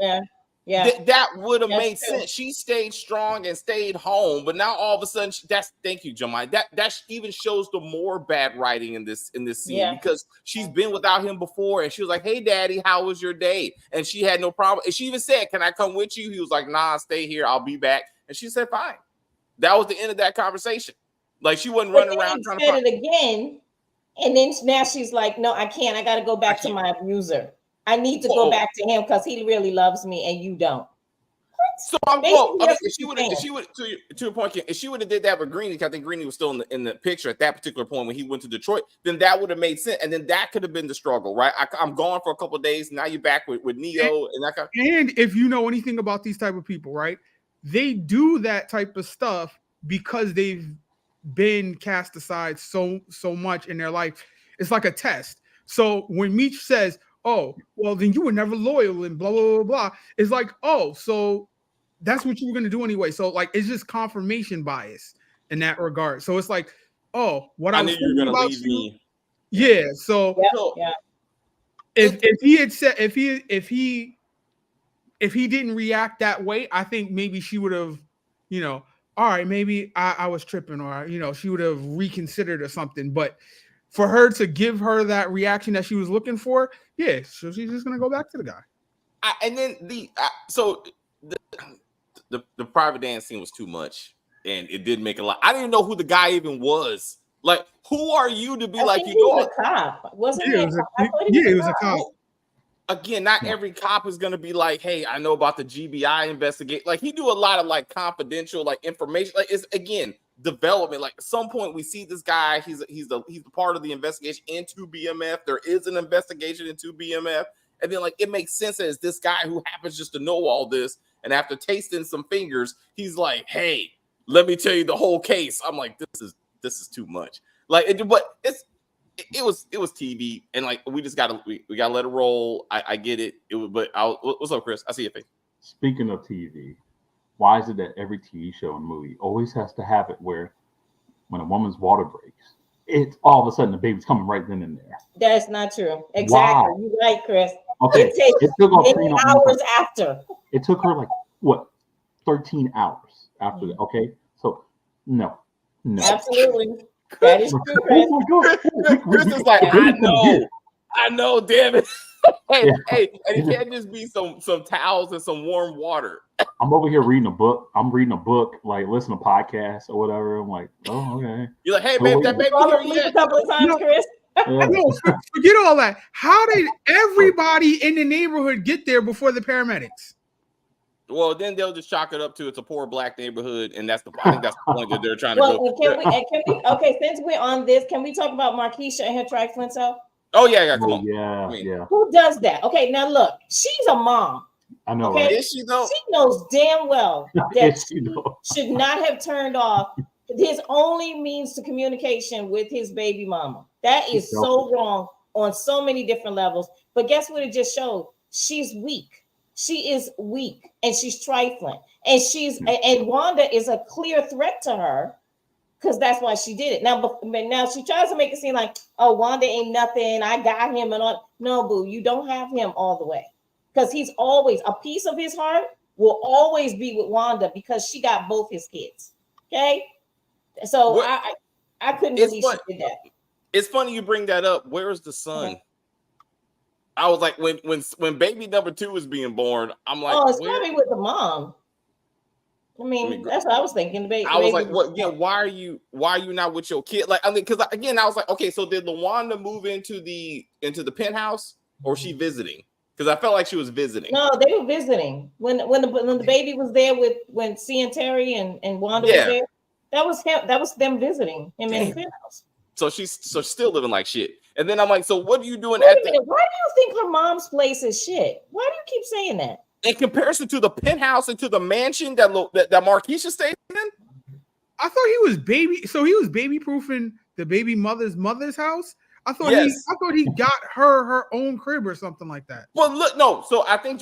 Yeah.
That would have made
true.
sense. She stayed strong and stayed home, but now all of a sudden, thank you, Jamai. That even shows the more bad writing in this scene because she's been without him before, and she was like, "Hey, Daddy, how was your day?" And she had no problem. And she even said, "Can I come with you?" He was like, "Nah, stay here. I'll be back." And she said, "Fine." That was the end of that conversation. Like she wasn't running around trying to
find it again, and then now she's like, "No, I can't. I got to go back to my abuser. I need to go back to him because he really loves me and you don't."
So if she would to your point, if she would have did that with Greenie, I think Greenie was still in the picture at that particular point when he went to Detroit, then that would have made sense, and then that could have been the struggle, right? I'm gone for a couple of days. Now you're back with Neo, and that kind of.
And if you know anything about these type of people, right? They do that type of stuff because they've been cast aside so much in their life. It's like a test. So when Meech says, "Oh, well, then you were never loyal," and blah blah blah blah, it's like, oh, so that's what you were gonna do anyway. So like, it's just confirmation bias in that regard. So it's like, oh, what I knew you were gonna leave me. Yeah. So if he had said if he didn't react that way, I think maybe she would have, all right, maybe I was tripping, or she would have reconsidered or something. But for her to give her that reaction that she was looking for, so she's just gonna go back to the guy.
And then the private dance scene was too much, and it did make a lot. I didn't know who the guy even was. Like, who are you to be like you
go? A cop, wasn't he?
He was a cop.
Again, not every cop is gonna be like, "Hey, I know about the GBI investigate." Like, he do a lot of like confidential like information. Like, it's again development. Like, at some point we see this guy. He's the part of the investigation into BMF. There is an investigation into BMF, and then like it makes sense as this guy who happens just to know all this. And after tasting some fingers, he's like, "Hey, let me tell you the whole case." I'm like, "This is too much." Like, it was TV, and like we just gotta let it roll. I get it. What's up, Chris? I see your face.
Speaking of TV, why is it that every TV show and movie always has to have it where when a woman's water breaks, it's all of a sudden the baby's coming right then and there.
That's not true. Exactly.
Wow.
You're right, Chris.
Okay,
It takes
it took
many hours after.
It took her like what, 13 hours after that. Okay, so no.
Absolutely. That is true, Chris.
Oh my God.
Chris is like, I know, damn it. Hey, and it can't just be some towels and some warm water.
I'm over here reading a book. I'm reading a book, like listening to podcasts or whatever. I'm like, oh, okay.
You're like, hey, babe, that baby here
A
yet?
couple of times, Chris.
Yeah.
No, forget all that. How did everybody in the neighborhood get there before the paramedics?
Well, then they'll just chalk it up to it's a poor black neighborhood, and I think that's the point that they're trying to
Well,
go.
can we? Okay, since we're on this, can we talk about Markeisha and her trifling self?
Oh yeah, come on.
Yeah.
Who does that? Okay, now look, she's a mom.
I know,
Okay.
right?
Is she though?
She knows damn well that
Yes,
she
you know.
should not have turned off his only means to communication with his baby mama. That is so wrong on so many different levels. But guess what it just showed? She's weak. She is weak and she's trifling. And and Wanda is a clear threat to her because that's why she did it. Now she tries to make it seem like, oh, Wanda ain't nothing. I got him and all. No, boo, you don't have him all the way. Because he's always a piece of his heart will always be with Wanda because she got both his kids. Okay. So I couldn't believe she did that.
It's funny you bring that up. Where's the son? Okay. I was like, when baby number 2 was being born, I'm like,
oh, it's probably with the mom. I mean, that's what I was thinking.
I was like, what? Yeah, why are you not with your kid? Like, I mean, because again, I was like, okay, so did LaWanda move into the penthouse, or was she visiting? Because I felt like she was visiting.
No, they were visiting when the baby was there when C and Terry and Wanda was there. That was him. That was them visiting him in the penthouse.
So she's still living like shit. And then I'm like, so what are you doing
Why do you think her mom's place is shit? Why do you keep saying that?
In comparison to the penthouse and to the mansion that Markeisha stayed in?
I thought he was baby proofing the baby mother's house. I thought he got her own crib or something like that.
Well, look, no. So I think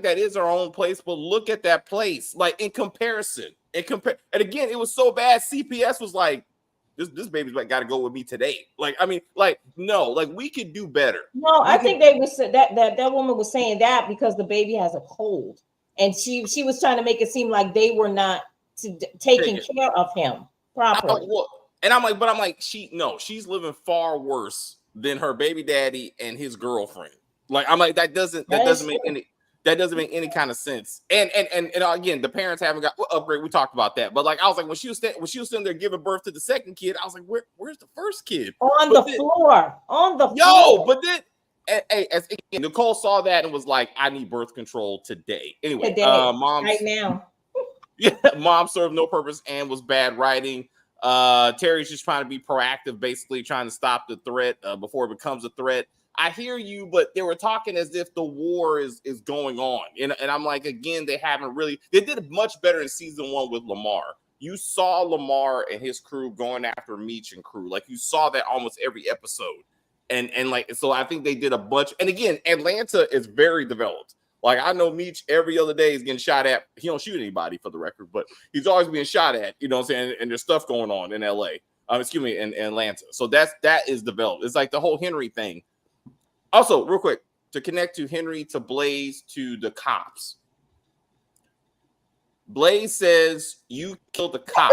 that is her own place, but look at that place. Like in comparison. And again, it was so bad. CPS was like, this baby's like got to go with me today. Like, I mean, like, no, like we could do better.
No, I think they was that woman was saying that because the baby has a cold, and she was trying to make it seem like they were not taking care of him properly. She's living far worse than her baby daddy and his girlfriend. Like, I'm like, that doesn't make any kind of sense. And again, the parents haven't got upgrade. We talked about that, but like I was like, when she was sitting there giving birth to the second kid, I was like, where's the first kid? On the floor. But then as Nicole saw that and was like, I need birth control today. Anyway, mom right now. Yeah, mom served no purpose and was bad writing. Terry's just trying to be proactive, basically trying to stop the threat before it becomes a threat. I hear you, but they were talking as if the war is going on. And I'm like, again, they did much better in season 1 with Lamar. You saw Lamar and his crew going after Meech and crew. Like you saw that almost every episode. And like, so I think they did a bunch. And again, Atlanta is very developed. Like I know Meech every other day is getting shot at. He don't shoot anybody for the record, but he's always being shot at, you know what I'm saying? And there's stuff going on in LA. In Atlanta. So that is developed. It's like the whole Henry thing. Also, real quick, to connect to Henry, to Blaze, to the cops. Blaze says, you killed the cop.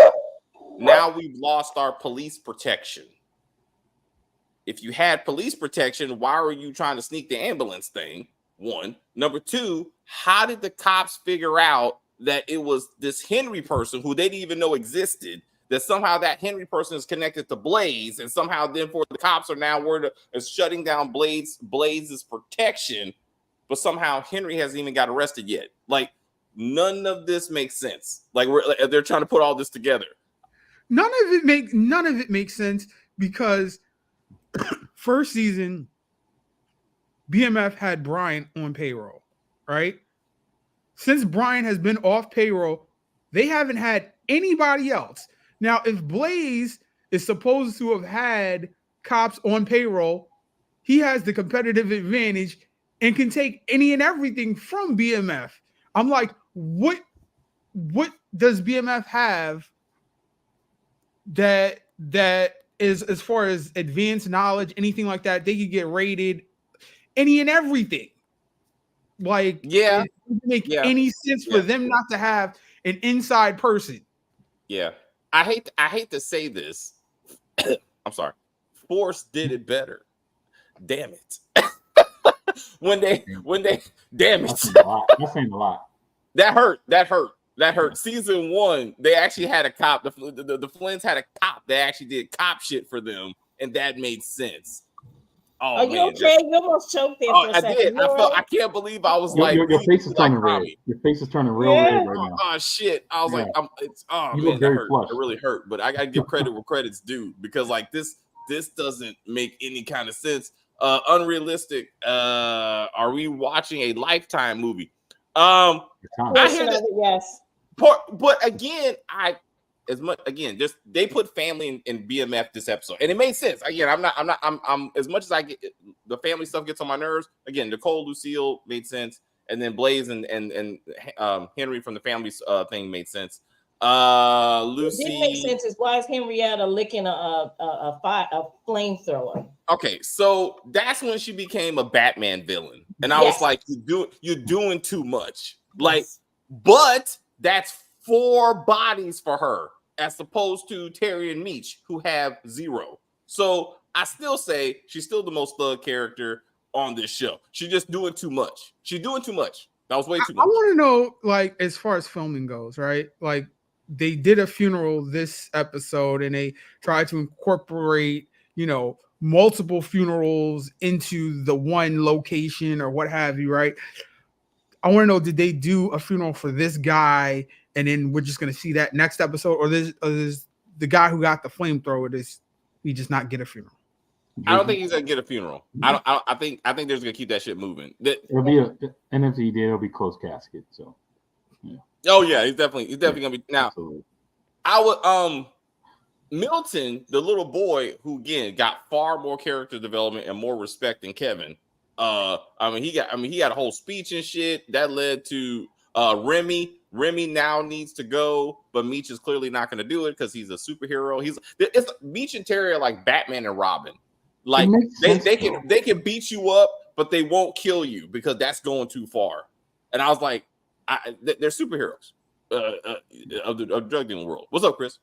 Now we've lost our police protection. If you had police protection, why were you trying to sneak the ambulance thing? 1. Number 2, how did the cops figure out that it was this Henry person who they didn't even know existed, that somehow that Henry person is connected to Blaze, and somehow then for the cops are now worried of shutting down Blaze's protection, but somehow Henry hasn't even got arrested yet. Like none of this makes sense. Like they're trying to put all this together.
None of it makes sense because first season BMF had Brian on payroll, right? Since Brian has been off payroll, they haven't had anybody else. Now, if Blaze is supposed to have had cops on payroll, he has the competitive advantage and can take any and everything from BMF. I'm like, what does BMF have that is as far as advanced knowledge, anything like that, they could get rated any and everything. Like,
Yeah,
it doesn't make
yeah,
any sense for
yeah.
them not to have an inside person.
Yeah. I hate to say this. I'm sorry. Force did it better. Damn it. when they damn it.
That's saying a lot. That's saying a lot.
That hurt. Season 1, they actually had a cop. The Flynn's had a cop that actually did cop shit for them, and that made sense. Oh,
Are you
man,
okay? You almost choked there for a
I
second.
did.
You all right?
I can't believe I was
Your face is turning red.
Tommy.
Your face is turning real
Yeah.
red right now.
Oh shit! I was like,
You
man,
look
that
very
hurt.
flushed.
It really hurt. But I gotta give credit where credit's due, because like this doesn't make any kind of sense. Unrealistic. Are we watching a Lifetime movie? I hear this,
Yes.
but again, just they put family in BMF this episode, and it made sense. Again, I'm as much as I get the family stuff gets on my nerves. Again, Nicole, Lucille made sense, and then Blaze and Henry from the family thing made sense. Lucy
It didn't make sense. Is why is Henrietta licking a flamethrower?
Okay, so that's when she became a Batman villain, and I was like, you're doing too much. Like, but that's 4 bodies for her, as opposed to Terry and Meech, who have 0. So I still say she's still the most thug character on this show. She's just doing too much. She's doing too much. That was way too much.
I want to know, like, as far as filming goes, right? Like, they did a funeral this episode, and they tried to incorporate, multiple funerals into the one location or what have you, right? I want to know, did they do a funeral for this guy, and then we're just going to see that next episode, or this the guy who got the flamethrower? He just not get a funeral?
I don't think he's gonna get a funeral. I think they're just gonna keep that shit moving.
It'll be and if he did, it'll be closed casket. So, yeah.
Oh yeah, he's definitely gonna be now.
Absolutely.
I would Milton, the little boy who again got far more character development and more respect than Kevin. He got a whole speech and shit that led to Remy. Remy now needs to go, but Meech is clearly not going to do it because he's a superhero. It's Meech and Terry are like Batman and Robin. Like they can beat you up, but they won't kill you because that's going too far. And I was like, they're superheroes of the drug dealing world. What's up, Chris?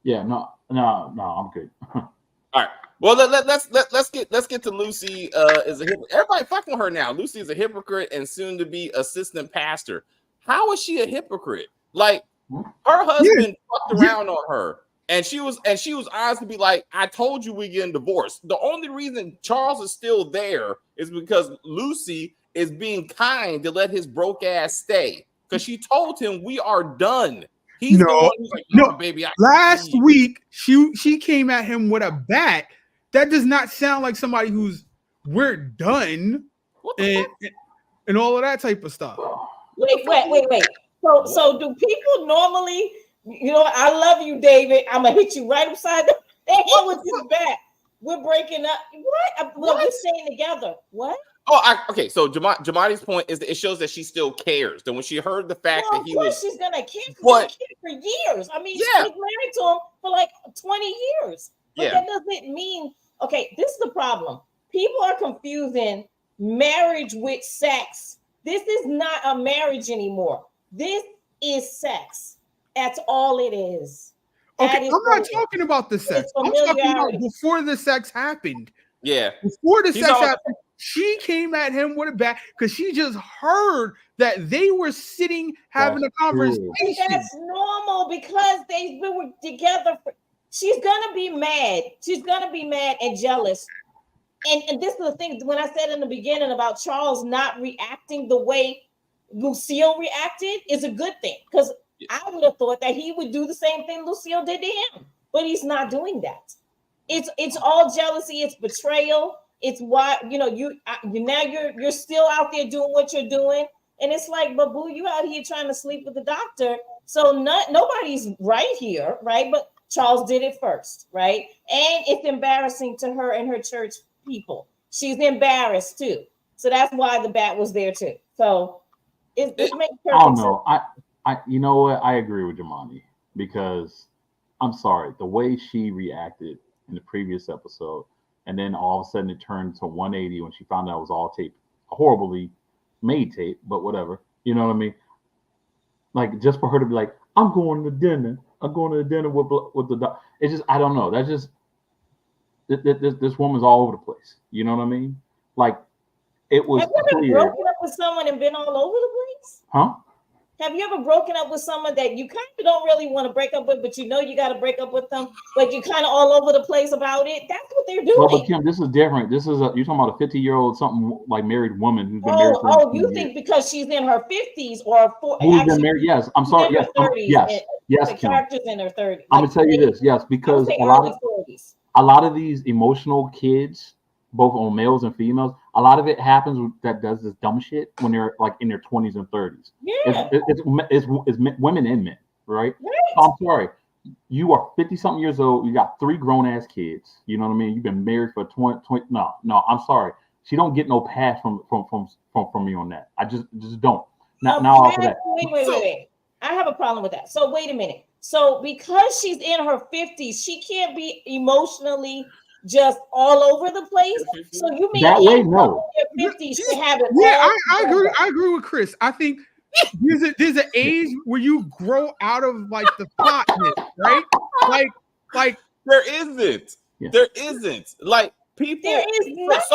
Yeah, no, I'm good.
All right. Well, let's get to Lucy. Is a hypocrite. Everybody fucking her now. Lucy is a hypocrite and soon to be assistant pastor. How is she a hypocrite? Like her husband fucked around on her, and she was honest to be like, I told you we're getting divorced. The only reason Charles is still there is because Lucy is being kind to let his broke ass stay, because she told him we are done. He's the one who's like, no, baby.
Last week, she came at him with a bat. That does not sound like somebody who's we're done and all of that type of stuff.
Wait. So do people normally, I love you, David. I'm gonna hit you right upside the head with this bat. We're breaking up. What? We're staying together. What?
Okay. So Jamadi's point is that it shows that she still cares. That when she heard the fact that he was,
she's gonna care for years. I mean, she's married to him for like 20 years. But that doesn't mean. Okay, this is the problem. People are confusing marriage with sex. This is not a marriage anymore. This is sex. That's all it is.
Okay, I'm not talking about the sex. I'm talking about before the sex happened.
Yeah.
Before the sex happened, she came at him with a bat because she just heard that they were sitting having a conversation.
And that's normal because they were together. She's gonna be mad. She's gonna be mad and jealous. And this is the thing, when I said in the beginning about Charles not reacting the way Lucille reacted is a good thing, because I would have thought that he would do the same thing Lucille did to him, but he's not doing that. It's all jealousy. It's betrayal. It's why you're still out there doing what you're doing, and it's like, but boo, you out here trying to sleep with the doctor. So nobody's right here, right? But Charles did it first, right? And it's embarrassing to her and her church people. She's embarrassed too, so that's why the bat was there too. So it makes perfect sense.
I don't know. I you know what? I agree with Jamani, because I'm sorry, the way she reacted in the previous episode, and then all of a sudden it turned to 180 when she found out it was all tape, horribly made tape, but whatever. You know what I mean? Like, just for her to be like, I'm going to dinner with the doc. It's just, I don't know. That's just, this woman's all over the place. You know what I mean? Like, it was
Have you ever
clear.
broken up with someone and been all over the place?
Huh?
Have you ever broken up with someone that you kind of don't really want to break up with, but you know you got to break up with them, but you're kind of all over the place about it? That's what they're doing.
Well, but Kim, this is different. This is you're talking about a 50-year-old, something like married woman who's been married for
you
years.
think because she's in her 50s or
Who's been married? Yes, I'm sorry. Yes,
30s,
yes,
the
Kim.
character's in her 30s.
I'm gonna tell you this. Yes, because a lot of these emotional kids, both on males and females, a lot of it happens that does this dumb shit when they're like in their 20s and 30s.
Yeah.
It's women and men, right? So I'm sorry. You are 50-something years old. You got 3 grown-ass kids. You know what I mean? You've been married for 20. No, I'm sorry. She don't get no pass from me on that. I just don't. Now after that.
Wait. I have a problem with that. So wait a minute. So because she's in her 50s, she can't be emotionally just all over the place. So you mean
that way? No.
In your 50s to have it?
Yeah, I agree. I agree with Chris. I think there's an age where you grow out of like the plotness, right? Like
there isn't.
Yeah.
There isn't. Like people,
there is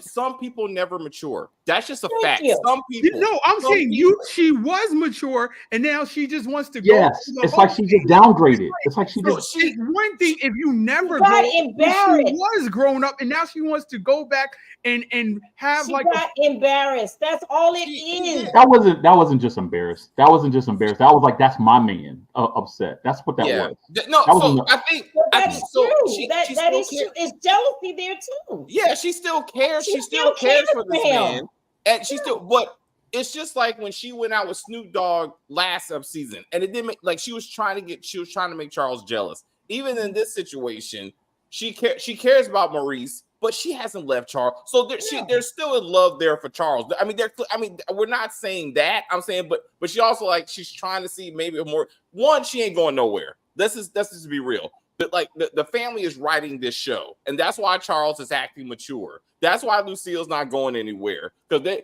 some people never mature. That's just a fact.
You.
Some people.
No, I'm saying she was mature and now she just wants to go.
Yes, it's like she just downgraded. It's like
it's one thing if you never
got embarrassed.
She was grown up and now she wants to go back and have
she got embarrassed. That's all it is.
That wasn't just embarrassed. That wasn't just embarrassed. That was like, that's my man upset. That's what that was.
No,
that
so I think
true. That is true. It's jealousy there too.
Yeah, she still cares. She still cares for this man. And she still, but it's just like when she went out with Snoop Dogg last season, and it didn't make, like, she was trying to make Charles jealous. Even in this situation, she cares about Maurice, but she hasn't left Charles. So there's still a love there for Charles. I mean, we're not saying that. I'm saying, but she also, like, she's trying to see maybe more. One, she ain't going nowhere. Let's just be real. But like the family is writing this show, and that's why Charles is acting mature. That's why Lucille's not going anywhere, because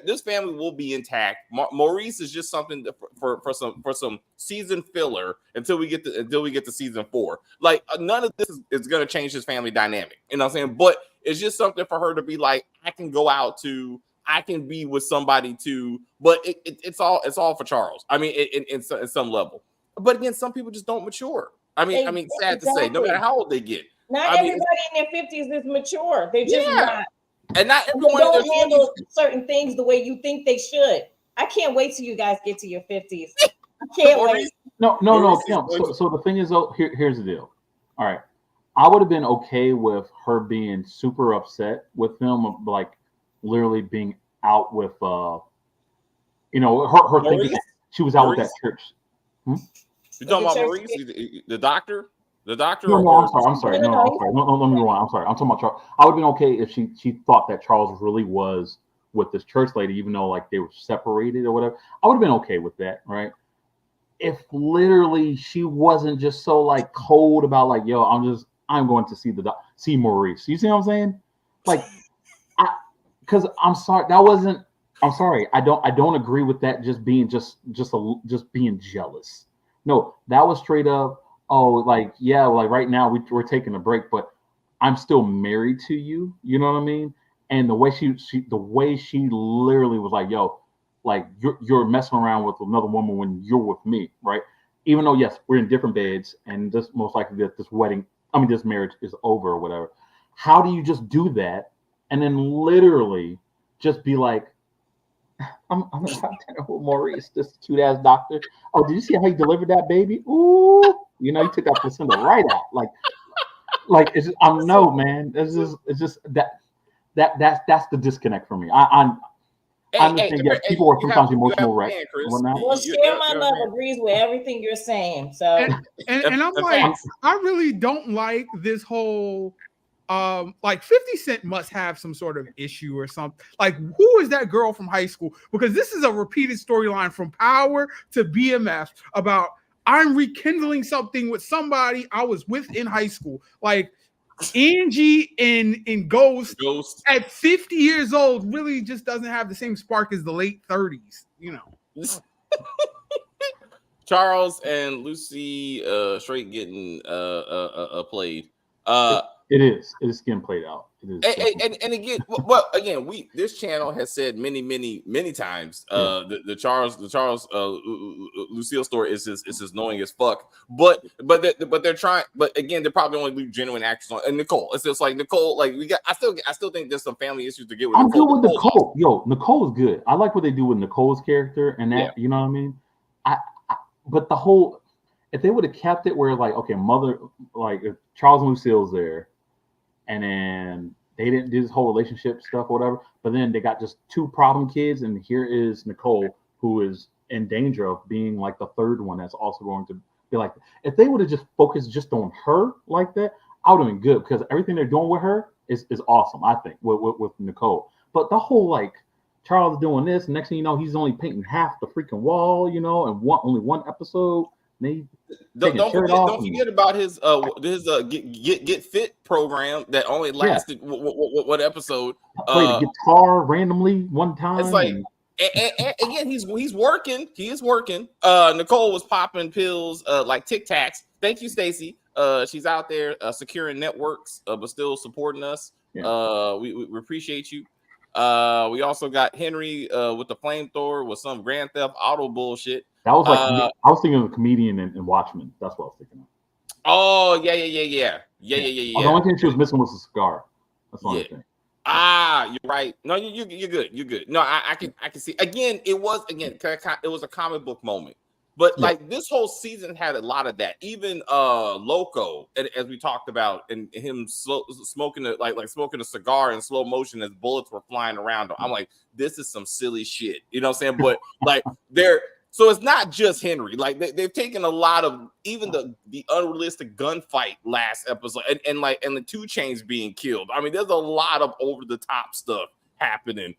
this family will be intact. Maurice is just something for some season filler until we get to season 4. Like, none of this is going to change his family dynamic. You know what I'm saying? But it's just something for her to be like, I can go out to, I can be with somebody too. But it's all for Charles. I mean, in some level. But again, some people just don't mature. I mean, sad to say, no matter how old they get.
Not everybody in their 50s is mature. They're just not.
And not everyone
don't handle certain things the way you think they should. I can't wait till you guys get to your 50s. I can't wait.
No, Kim. So the thing is, though, here's the deal. All right, I would have been okay with her being super upset with him, like literally being out with, her thinking that she was out with that church.
You talking about Maurice, the doctor? The doctor?
No, I'm sorry. No, let me rewind. I'm sorry. I'm talking about Charles. I would have been okay if she thought that Charles really was with this church lady, even though like they were separated or whatever. I would have been okay with that, right? If literally she wasn't just so like cold about like, yo, I'm going to see Maurice. You see what I'm saying? Like, because I'm sorry, I'm sorry. I don't agree with that. Just being being jealous. No, that was straight up. Oh, like, yeah, like right now we're taking a break, but I'm still married to you. You know what I mean? And the way she literally was like, yo, like you're messing around with another woman when you're with me, right? Even though, yes, we're in different beds, and this most likely this marriage is over or whatever. How do you just do that and then literally just be like, I'm gonna have dinner with Maurice, this cute ass doctor. Oh, did you see how he delivered that baby? Ooh, you know, he took that placenta right out. Like it's just, no, man. It's just that's the disconnect for me. I understand. Yes, people are sometimes emotional wreck.
Well, Share My Love agrees with everything you're saying. So,
and I'm like, I really don't like this whole. Like 50 Cent must have some sort of issue or something. Like, who is that girl from high school? Because this is a repeated storyline from Power to BMF about I'm rekindling something with somebody I was with in high school. Like Angie in Ghost at 50 years old really just doesn't have the same spark as the late 30s, you know.
Charles and Lucy straight getting played.
It is getting played out. It is.
And again, well, again, this channel has said many times the Charles Lucille story is just annoying as fuck. But they're trying. But again, they're probably only leave genuine actors on. And Nicole, it's just like Nicole. Like I still think there's some family issues to get with.
I'm good with Nicole. Yo, Nicole's good. I like what they do with Nicole's character and that. You know what I mean? But the whole, if they would have kept it where like, okay, mother, like if Charles and Lucille's there, and then they didn't do this whole relationship stuff or whatever, but then they got just two problem kids, and here is Nicole, who is in danger of being like the third one that's also going to be like, if they would have just focused just on her like that, I would have been good, because everything they're doing with her is awesome, I think, with Nicole. But the whole like, Charles doing this, next thing you know, he's only painting half the freaking wall, you know, and only one episode.
Don't forget about his get fit program that only lasted what episode?
Played a guitar randomly one time.
It's like, and again, he's working. He is working. Nicole was popping pills like Tic Tacs. Thank you, Stacy. She's out there securing networks, but still supporting us. Yeah. We appreciate you. We also got Henry with the flamethrower with some Grand Theft Auto bullshit.
That was like I was thinking of a comedian in Watchmen. That's what I was thinking of.
Oh yeah.
The only thing she was missing was a cigar. That's the only thing.
You're right. No, you're good. You're good. No, I can see. Again, it was a comic book moment. But like this whole season had a lot of that. Even Loco, as we talked about, and him smoking a cigar in slow motion as bullets were flying around him. I'm like, this is some silly shit. You know what I'm saying? But like so it's not just Henry. Like they've taken a lot of even the unrealistic gunfight last episode, and the 2 Chainz being killed. I mean, there's a lot of over the top stuff happening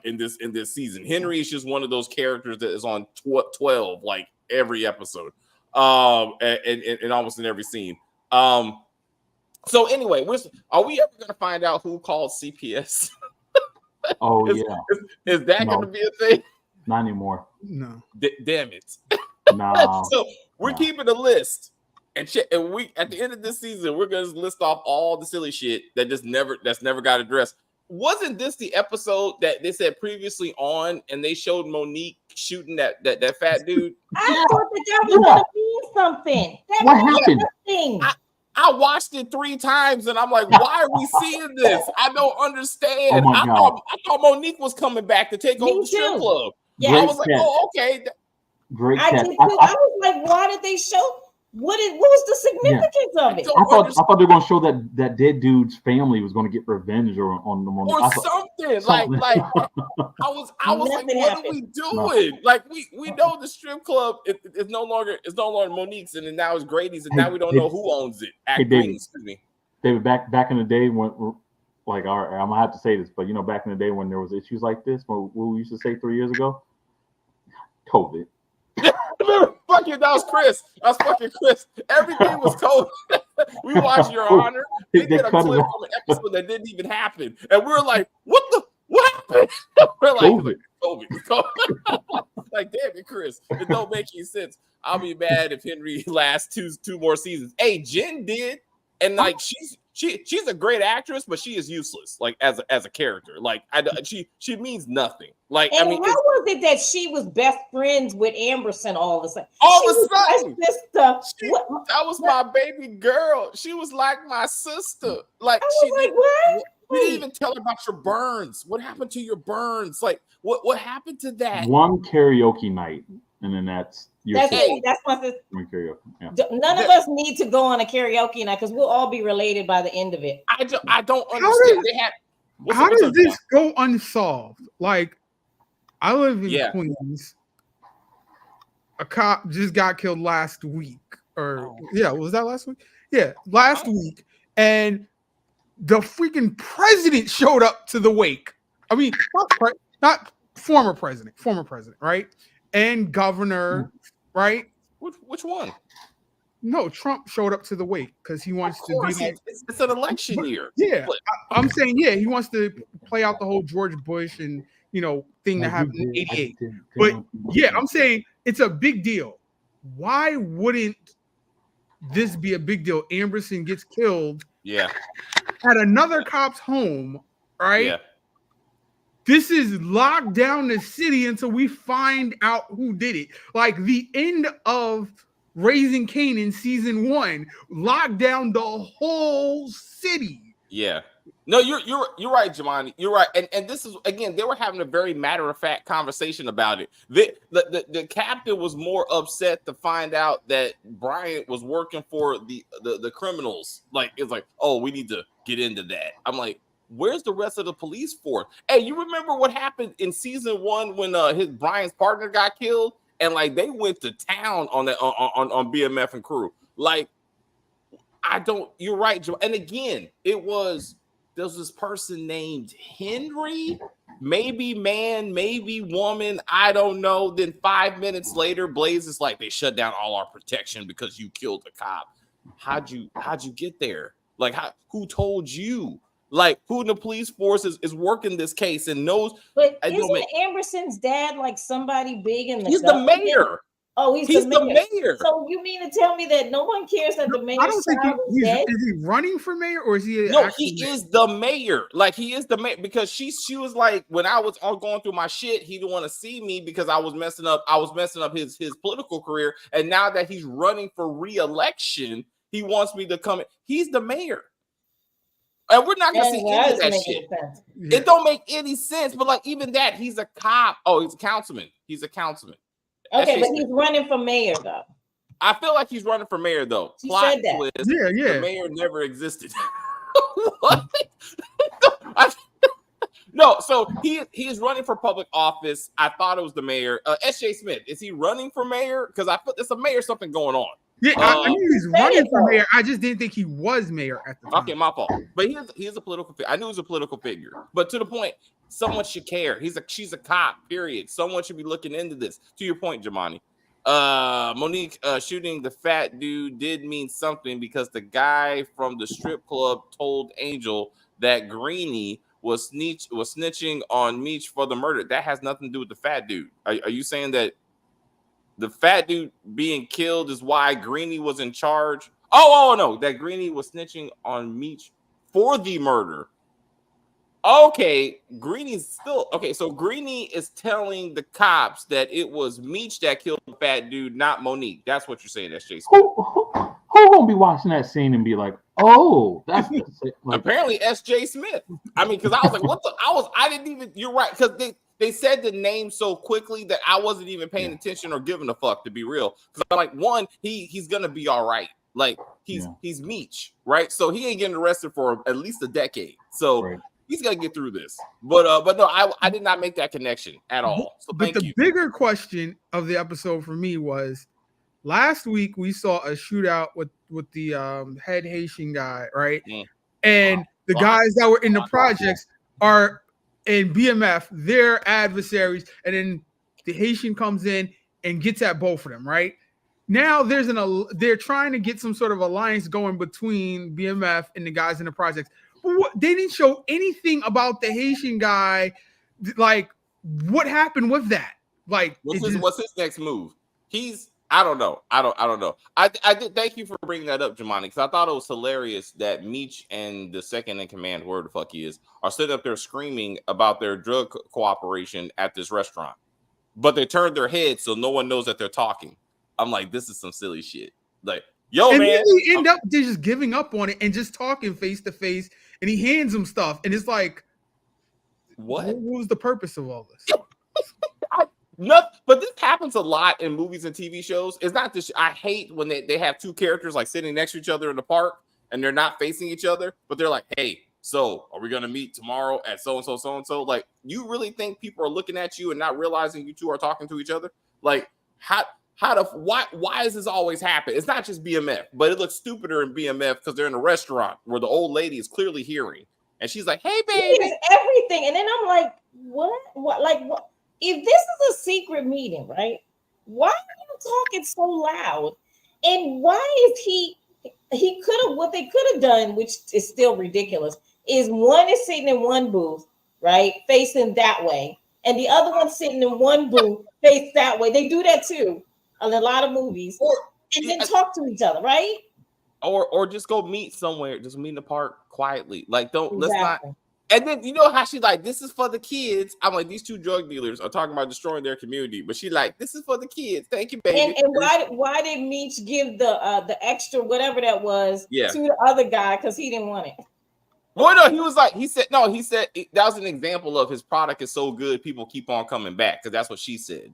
in this season. Henry is just one of those characters that is on 12 like every episode, and almost in every scene. So anyway, are we ever gonna find out who called CPS?
Oh
is that gonna be a thing?
Not anymore.
No.
Damn it.
No.
So we're keeping a list, and we at the end of this season we're gonna list off all the silly shit that's never got addressed. Wasn't this the episode that they said previously on, and they showed Monique shooting that fat dude?
I thought that was gonna be something.
What happened?
I watched it 3 times, and I'm like, why are we seeing this? I don't understand.
Oh my God.
I thought Monique was coming back to take over the strip club.
Yeah,
I was like, oh, okay.
Great
I
catch.
did too. I was like, why did they show? What was the significance of it?
I thought they were going to show that dead dude's family was going to get revenge on them,
or something. Like I was like, what are we doing? No. Like we know the strip club is no longer Monique's, and now it's Grady's, and now we don't know who owns it.
David, back in the day when, like, I'm gonna have to say this, but you know, back in the day when there was issues like this, what we used to say 3 years ago, COVID.
Fucking, that was Chris. That was fucking Chris. Everything was COVID. We watched Your Honor. They did a clip on an episode that didn't even happen, and we're like, what happened? We're like, COVID. Like, damn it, Chris. It don't make any sense. I'll be mad if Henry lasts two more seasons. Hey, Jen did, and like she's a great actress, but she is useless. Like as a character, like she means nothing. Like,
and
I mean,
how was it that she was best friends with Amberson all of a sudden?
That was my baby girl. She was like my sister. Like
what?
We didn't even tell her about your burns. What happened to your burns? Like what happened to that?
One karaoke night, and then that's my
sister.
Karaoke. Yeah.
None of us need to go on a karaoke night because we'll all be related by the end of it.
I don't understand.
How does this go unsolved? Like, I live in Queens. A cop just got killed last week. Was that last week? Yeah, last week. And the freaking president showed up to the wake. I mean, not former president, right? And governor, right?
Which one?
No, Trump showed up to the wake because he wants
Of
to be
course,
like,
it's an election year.
yeah.
But-
I'm saying, yeah, he wants to play out the whole George Bush and thing that happened in '88. But yeah, I'm saying it's a big deal. Why wouldn't this be a big deal? Amberson gets killed
Yeah.
at another cop's home, right?
Yeah.
This is locked down the city until we find out who did it. Like the end of Raising Kanan season 1 locked down the whole city.
Yeah. No, you're right, Jamani. You're right. And this is, again, they were having a very matter-of-fact conversation about it. The captain was more upset to find out that Bryant was working for the criminals. Like, it's like, oh, we need to get into that. I'm like, where's the rest of the police force? Hey, you remember what happened in season 1 when Brian's partner got killed? And like they went to town on that on BMF and crew. Like, you're right, Joe. And again, there's this person named Henry, maybe man, maybe woman, I don't know. Then 5 minutes later, Blaze is like, they shut down all our protection because you killed a cop. How'd you get there? Like, who told you? Like, who in the police force is working this case and knows?
But isn't Amberson's dad like somebody big in the
He's the mayor.
Oh, he's the mayor. So you mean to tell me that no one cares that the mayor?
I don't think is he running for mayor or is he?
No, he is the mayor. Like, he is the mayor because she was like, when I was going through my shit, he didn't want to see me because I was messing up his political career. And now that he's running for re-election, he wants me to come in. He's the mayor. And we're not gonna see any of that shit. Yeah. It don't make any sense. But like even that, he's a cop. Oh, he's a councilman. He's a councilman.
Okay, but he's running for mayor though.
I feel like he's running for mayor though.
He said that.
Yeah.
The mayor never existed. What? No, so he is running for public office. I thought it was the mayor. S.J. Smith, is he running for mayor? Because I feel there's a mayor something going on.
Yeah, I knew he's running for mayor. I just didn't think he was mayor at the time.
Okay, my fault. But he is a political figure. I knew he was a political figure. But to the point, someone should care. She's a cop, period. Someone should be looking into this. To your point, Jamani. Monique shooting the fat dude did mean something because the guy from the strip club told Angel that Greenie was snitching on Meech for the murder. That has nothing to do with the fat dude. Are you saying that the fat dude being killed is why Greenie was in charge? Oh no, that Greenie was snitching on Meech for the murder. Okay, Greenie's still okay. So Greenie is telling the cops that it was Meech that killed the fat dude, not Monique. That's what you're saying. That's Jason.
Who gonna be watching that scene and be like, "Oh, that's like,
apparently S.J. Smith." I mean, because I was like, "What the?" I didn't even. You're right, because they said the name so quickly that I wasn't even paying attention or giving a fuck, to be real. Because I'm like, one, he's gonna be all right. Like he's Meech, right? So he ain't getting arrested for at least a decade. So he's gonna get through this. But no, I did not make that connection at all. So
but the bigger question of the episode for me was last week we saw a shootout with the head Haitian guy, right? And the guys that were in the projects are in BMF, their adversaries, and then the Haitian comes in and gets at both of them, right? Now they're trying to get some sort of alliance going between BMF and the guys in the projects. But they didn't show anything about the Haitian guy. Like, what happened with that? Like,
what's his next move? I don't know. I don't know. I did thank you for bringing that up, Jamani, because I thought it was hilarious that Meech and the second in command, whoever the fuck he is, are sitting up there screaming about their drug cooperation at this restaurant. But they turned their heads so no one knows that they're talking. I'm like, this is some silly shit. Like, yo,
and
man.
then they end up just giving up on it and just talking face to face, and he hands him stuff, and it's like, what was the purpose of all this?
No, but this happens a lot in movies and TV shows. It's not this. I hate when they have two characters like sitting next to each other in the park and they're not facing each other, but they're like, hey, so are we going to meet tomorrow at so-and-so, so-and-so? Like, you really think people are looking at you and not realizing you two are talking to each other? Like, why does this always happen? It's not just BMF, but it looks stupider in BMF because they're in a restaurant where the old lady is clearly hearing. And she's like, hey, baby.
It's everything. And then I'm like, what? Like, what? If this is a secret meeting, right? why are you talking so loud? And why is he could have, what they could have done, which is still ridiculous, is one is sitting in one booth, right, facing that way, and the other one sitting in one booth face that way. They do that too in a lot of movies, and then talk to each other, right?
Or just go meet somewhere, just meet in the park quietly. Like, let's not.
Exactly.
And then you know how she like, this is for the kids. I'm like, these two drug dealers are talking about destroying their community, but she like, this is for the kids. Thank you, baby.
And why did Meech give the extra whatever that was
Yeah.
to the other guy because he didn't want it?
Well, no, he said that was an example of his product is so good, people keep on coming back, because that's what she said.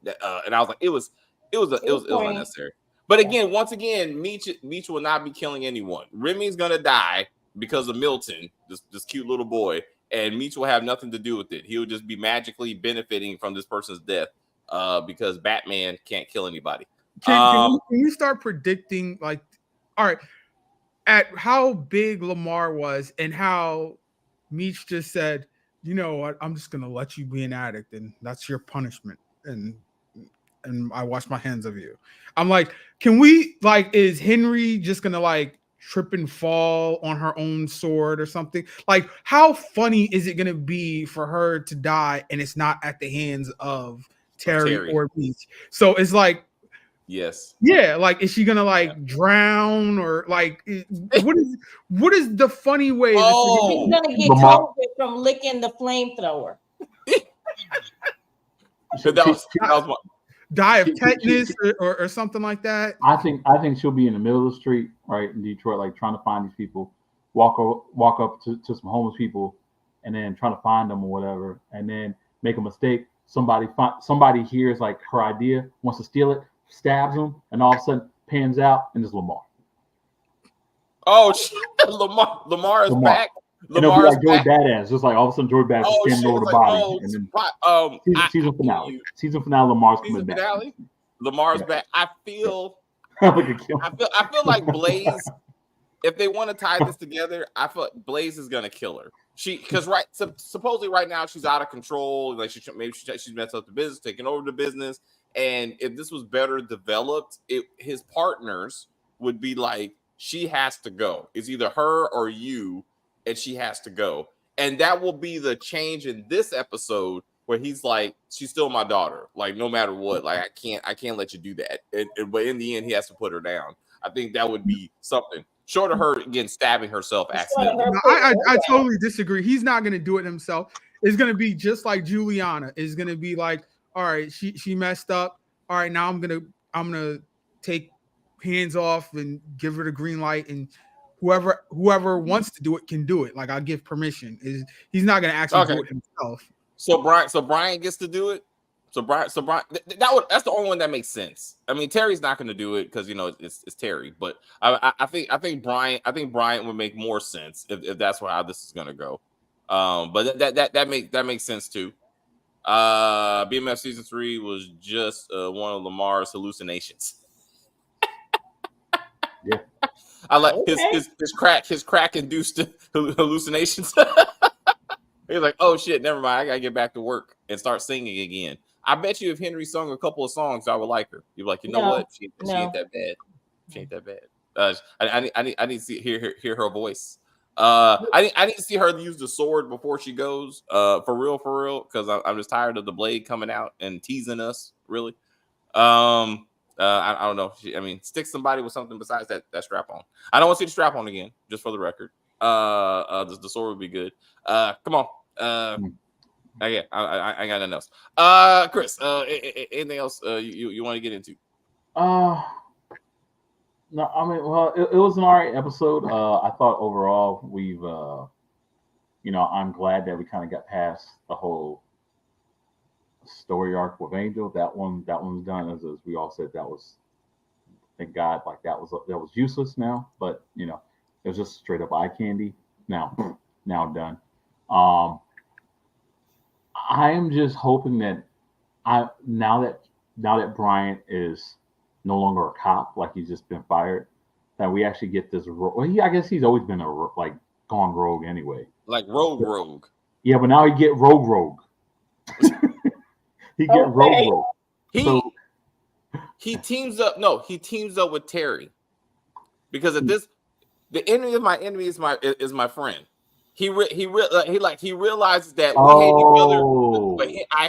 And I was like, it was unnecessary. But again, once again, Meech will not be killing anyone. Remy's gonna die because of Milton, this cute little boy, and Meech will have nothing to do with it. He'll just be magically benefiting from this person's death because Batman can't kill anybody.
Can we start predicting, like, all right, at how big Lamar was and how Meech just said, you know what, I'm just gonna let you be an addict and that's your punishment, and I wash my hands of you. I'm like, can we, like, is Henry just gonna like trip and fall on her own sword or something? Like, how funny is it gonna be for her to die and it's not at the hands of Terry. or Meech? So it's like,
yes,
yeah, like, is she gonna like drown, or like what is the funny way?
She's gonna get COVID from licking the flamethrower.
Die of tetanus or something like that.
I think she'll be in the middle of the street, right, in Detroit, like trying to find these people, walk up to some homeless people, and then trying to find them or whatever, and then make a mistake. Somebody hears like her idea, wants to steal it, stabs them, and all of a sudden pans out, and it's Lamar.
Oh, Lamar is back.
And it'll be like Joey Badass, just like all of a sudden Joey Badass is standing over the body. And then season finale. Season finale, Lamar's coming back.
Lamar's back. I feel like Blaze, if they want to tie this together, I feel like Blaze is gonna kill her. Because supposedly right now she's out of control. Like she's messed up the business, taking over the business. And if this was better developed, his partners would be like, she has to go. It's either her or you. And she has to go, and that will be the change in this episode where he's like, she's still my daughter, like no matter what, like I can't let you do that. But in the end, he has to put her down. I think that would be something short of her again stabbing herself accidentally.
No, I totally disagree. He's not going to do it himself. It's going to be just like Juliana. It's going to be like, all right, she messed up. All right, now I'm gonna take hands off and give her the green light, and whoever wants to do it can do it. Like, I'll give permission. He's not going to actually do it himself.
So Brian gets to do it. So Brian, that's the only one that makes sense. I mean, Terry's not going to do it because it's Terry. But I think Brian would make more sense if that's how this is going to go. But that makes sense too. BMF season 3 was just one of Lamar's hallucinations.
Yeah.
I like his crack induced hallucinations. He's like, oh shit, never mind. I gotta get back to work and start singing again. I bet you if Henry sung a couple of songs, I would like her. You'd be like, you know what? She ain't that bad. She ain't that bad. I need to hear her voice. I need to see her use the sword before she goes. For real, because I'm just tired of the blade coming out and teasing us. Really. I don't know. Stick somebody with something besides that strap on. I don't want to see the strap on again, just for the record. The sword would be good. Come on. I got nothing else. Chris, anything else you want to get into?
No, I mean, well, it was an alright episode. I thought overall we've, I'm glad that we kind of got past the whole story arc with Angel. That one's done. As we all said, that was, thank God, like that was useless now. But it was just straight up eye candy. Now done. I am just hoping that now that Bryant is no longer a cop, like he's just been fired, that we actually get this. I guess he's always been gone rogue anyway.
Like rogue.
Yeah, but now he get rogue. He get rogue.
he teams up. No, he teams up with Terry because at this, the enemy of my enemy is my friend. He realizes that we hate each other, but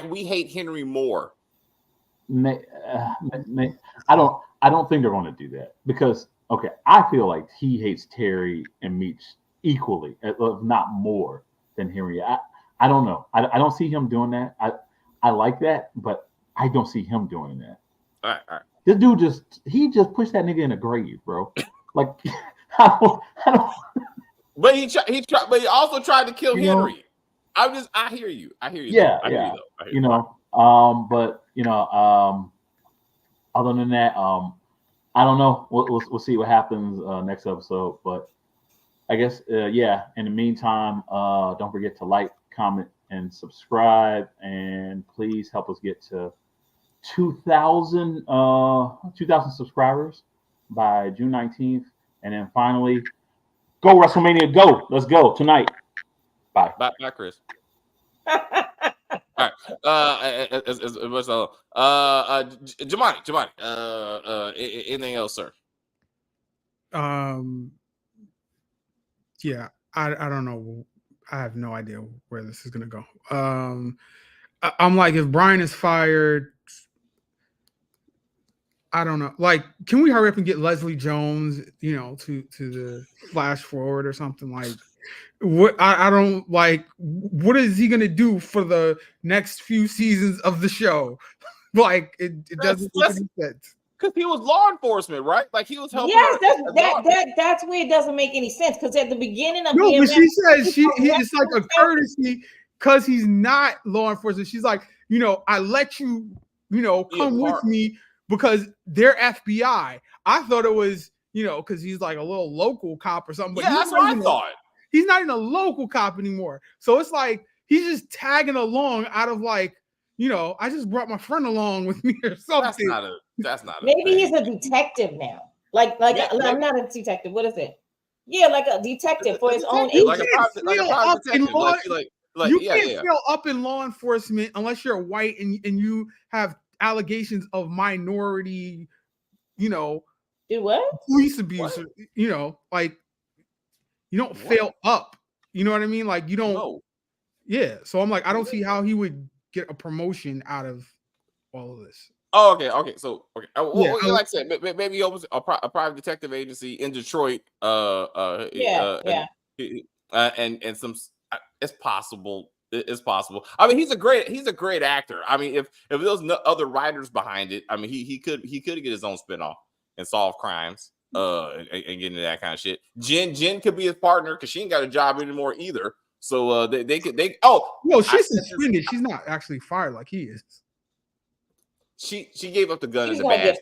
we hate Henry more.
I don't think they're going to do that because I feel like he hates Terry and Meech equally, if not more than Henry. I don't know. I don't see him doing that. I like that, but I don't see him doing that.
All right.
This dude just pushed that nigga in a grave, bro. Like I don't.
But he tried. But he also tried to kill Henry. I hear you.
Yeah,
I hear you,
but other than that, I don't know. We'll see what happens next episode. But I guess in the meantime, don't forget to like, comment, and subscribe, and please help us get to 2,000 subscribers by June 19th, and then finally, go WrestleMania, go! Let's go tonight. Bye,
Chris. All right. Jamani. Anything else, sir?
Yeah, I don't know. I have no idea where this is gonna go. I'm like, if Brian is fired, I don't know. Like, can we hurry up and get Leslie Jones, to the Flash Forward or something? Like, what I don't like. What is he gonna do for the next few seasons of the show? Like, it doesn't make any sense.
Because he was law enforcement, right? Like he was helping.
Yes, that's where it doesn't make any sense. Because at the beginning of
BMF, but she says it's like a courtesy because he's not law enforcement. She's like, I let you, come with me because they're FBI. I thought it was, because he's like a little local cop or something. But
yeah, that's what I thought.
He's not even a local cop anymore. So it's like he's just tagging along out of like, I just brought my friend along with me or something.
That's not.
Maybe he's a detective now. I'm not a detective. What is it? Yeah, like a detective for his own
You
agent.
can't feel up in law enforcement unless you're white and you have allegations of minority,
do what?
Police abuse. What? Like you don't fail up. You know what I mean? Like you don't.
No.
Yeah. So I'm like, I don't see how he would get a promotion out of all of this.
Oh, okay. So, like I said, maybe he opens a private detective agency in Detroit. And some. It's possible. It's possible. I mean, he's a great actor. I mean, if there was no other writers behind it, I mean, he could get his own spinoff and solve crimes. And get into that kind of shit. Jen could be his partner because she ain't got a job anymore either. So they could.
Well, she's suspended. She's not actually fired like he is.
She gave up the gun in the bass,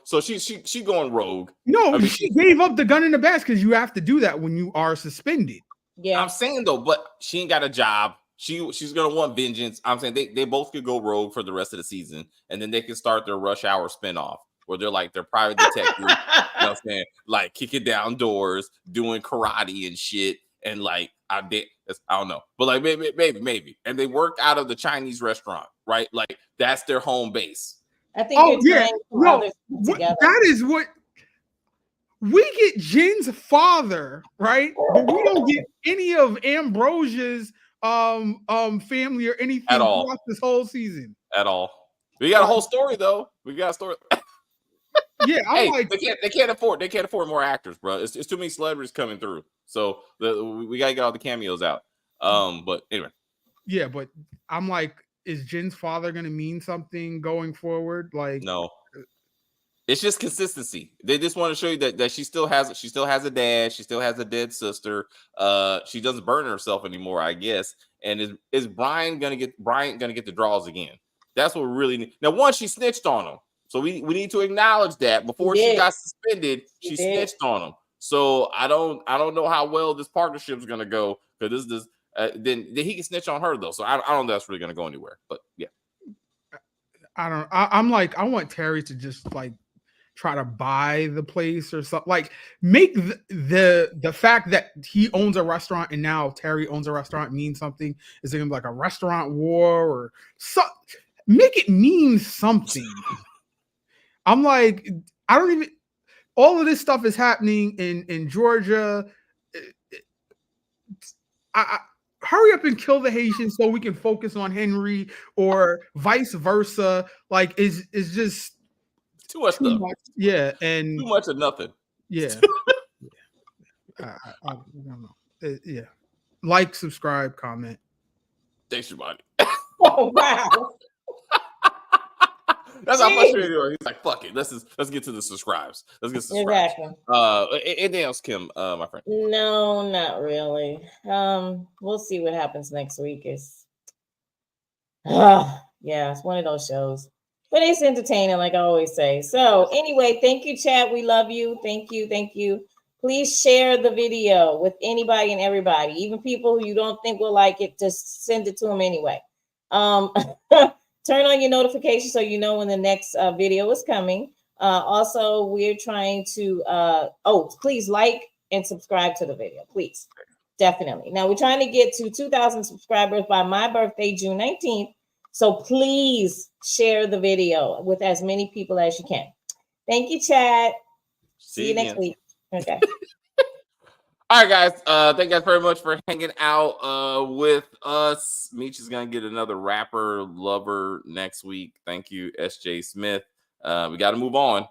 so she's going rogue.
No, she gave up the gun in the bass because you have to do that when you are suspended.
Yeah,
I'm saying though, but she ain't got a job. She's gonna want vengeance. I'm saying they both could go rogue for the rest of the season, and then they can start their Rush Hour spinoff where they're like their private detective. You know what I'm saying? Like kicking down doors, doing karate and shit, and like I don't know, but like maybe, and they work out of the Chinese restaurant, right? Like that's their home base.
I think.
That is what we get. Jen's father, right? But we don't get any of Ambrosia's family or anything
at all
throughout this whole season.
At all. We got a whole story though. We got a story.
Yeah,
they can't afford more actors, bro. It's too many celebrities coming through. So we gotta get all the cameos out. But anyway.
Yeah, but I'm like, is Jen's father gonna mean something going forward? Like,
no. It's just consistency. They just want to show you that she still has a dad, she still has a dead sister. She doesn't burn herself anymore, I guess. And is Brian gonna get the draws again? That's what we really need. Now, one, she snitched on him. So we need to acknowledge that before she got suspended, she snitched on him. So I don't know how well this partnership is gonna go because then he can snitch on her though. So I don't know that's really gonna go anywhere. But yeah,
I'm like, I want Terry to just like try to buy the place or something. Like make the fact that he owns a restaurant and now Terry owns a restaurant mean something. Is it gonna be like a restaurant war or something? Make it mean something. I'm like, I don't even. All of this stuff is happening in Georgia. Hurry up and kill the Haitians so we can focus on Henry, or vice versa. Like, it's just
Too much stuff.
Yeah, and
too much of nothing.
Yeah. I don't know. Yeah. Like, subscribe, comment.
Thanks, Shimani.
Oh wow.
That's how much he's like, fuck it. Let's get to the subscribes. Let's get subscribes.
Exactly.
Anything else, Kim, my friend?
No, not really. We'll see what happens next week. Yeah, it's one of those shows. But it's entertaining, like I always say. So anyway, thank you, chat. We love you. Thank you. Please share the video with anybody and everybody, even people who you don't think will like it. Just send it to them anyway. Turn on your notifications so you know when the next video is coming. Also, we're trying to, please like and subscribe to the video, please. Definitely. Now, we're trying to get to 2,000 subscribers by my birthday, June 19th. So please share the video with as many people as you can. Thank you, chat. See you next week. Okay.
All right, guys. Thank you guys very much for hanging out with us. Meech is gonna get another rapper lover next week. Thank you, SJ Smith. We got to move on.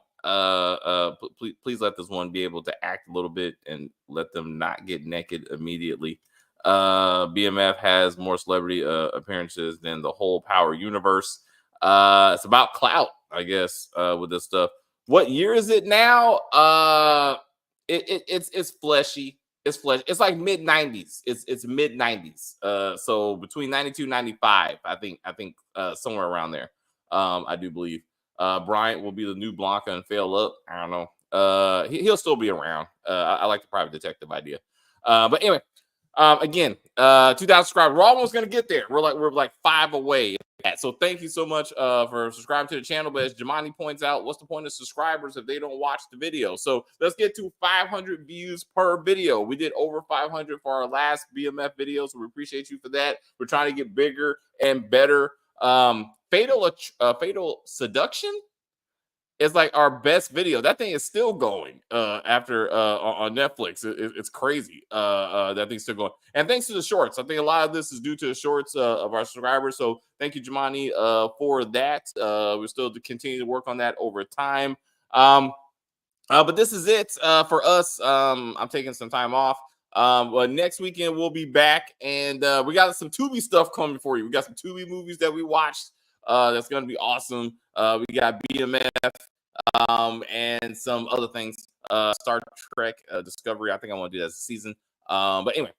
Please let this one be able to act a little bit and let them not get naked immediately. BMF has more celebrity appearances than the whole Power universe. It's about clout, I guess, with this stuff. What year is it now? It's fleshy. It's flesh. It's like mid 90s. It's mid 90s. So between 92 and 95, I think somewhere around there. I do believe. Bryant will be the new Blanca and Fail Up. I don't know. He'll still be around. I like the private detective idea. But anyway, again, 2,000 subscribers. We're almost gonna get there. We're like 5 away. So thank you so much for subscribing to the channel. But as Jamani points out, what's the point of subscribers if they don't watch the video? So let's get to 500 views per video. We did over 500 for our last BMF video, so we appreciate you for that. We're trying to get bigger and better. Fatal Seduction is like our best video. That thing is still going after on Netflix. It's crazy. That thing's still going. And thanks to the shorts. I think a lot of this is due to the shorts of our subscribers. So thank you, Jamani, for that. We're still to continue to work on that over time. But this is it for us. I'm taking some time off. But next weekend we'll be back, and we got some Tubi stuff coming for you. We got some Tubi movies that we watched. That's gonna be awesome. We got BMF and some other things. Star Trek Discovery. I think I want to do that as a season. But anyway,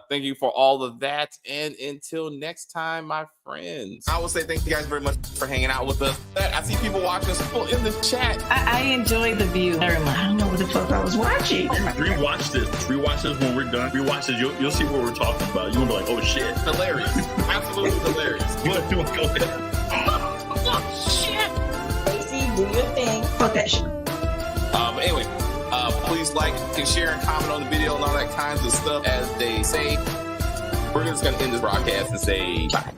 thank you for all of that, and until next time, my friends. I will say thank you guys very much for hanging out with us. I see people watching us in the chat.
I enjoy the view very much. I don't know what the fuck I was watching.
Rewatch this when we're done. Rewatch this. You'll see what we're talking about. You'll be like, oh shit,
Hilarious. Absolutely hilarious.
You want to go ahead?
Oh shit.
Stacey, do your thing.
Fuck that shit.
But anyway, please like and share and comment on the video and all that kinds of stuff. As they say, we're just gonna end this broadcast and say bye.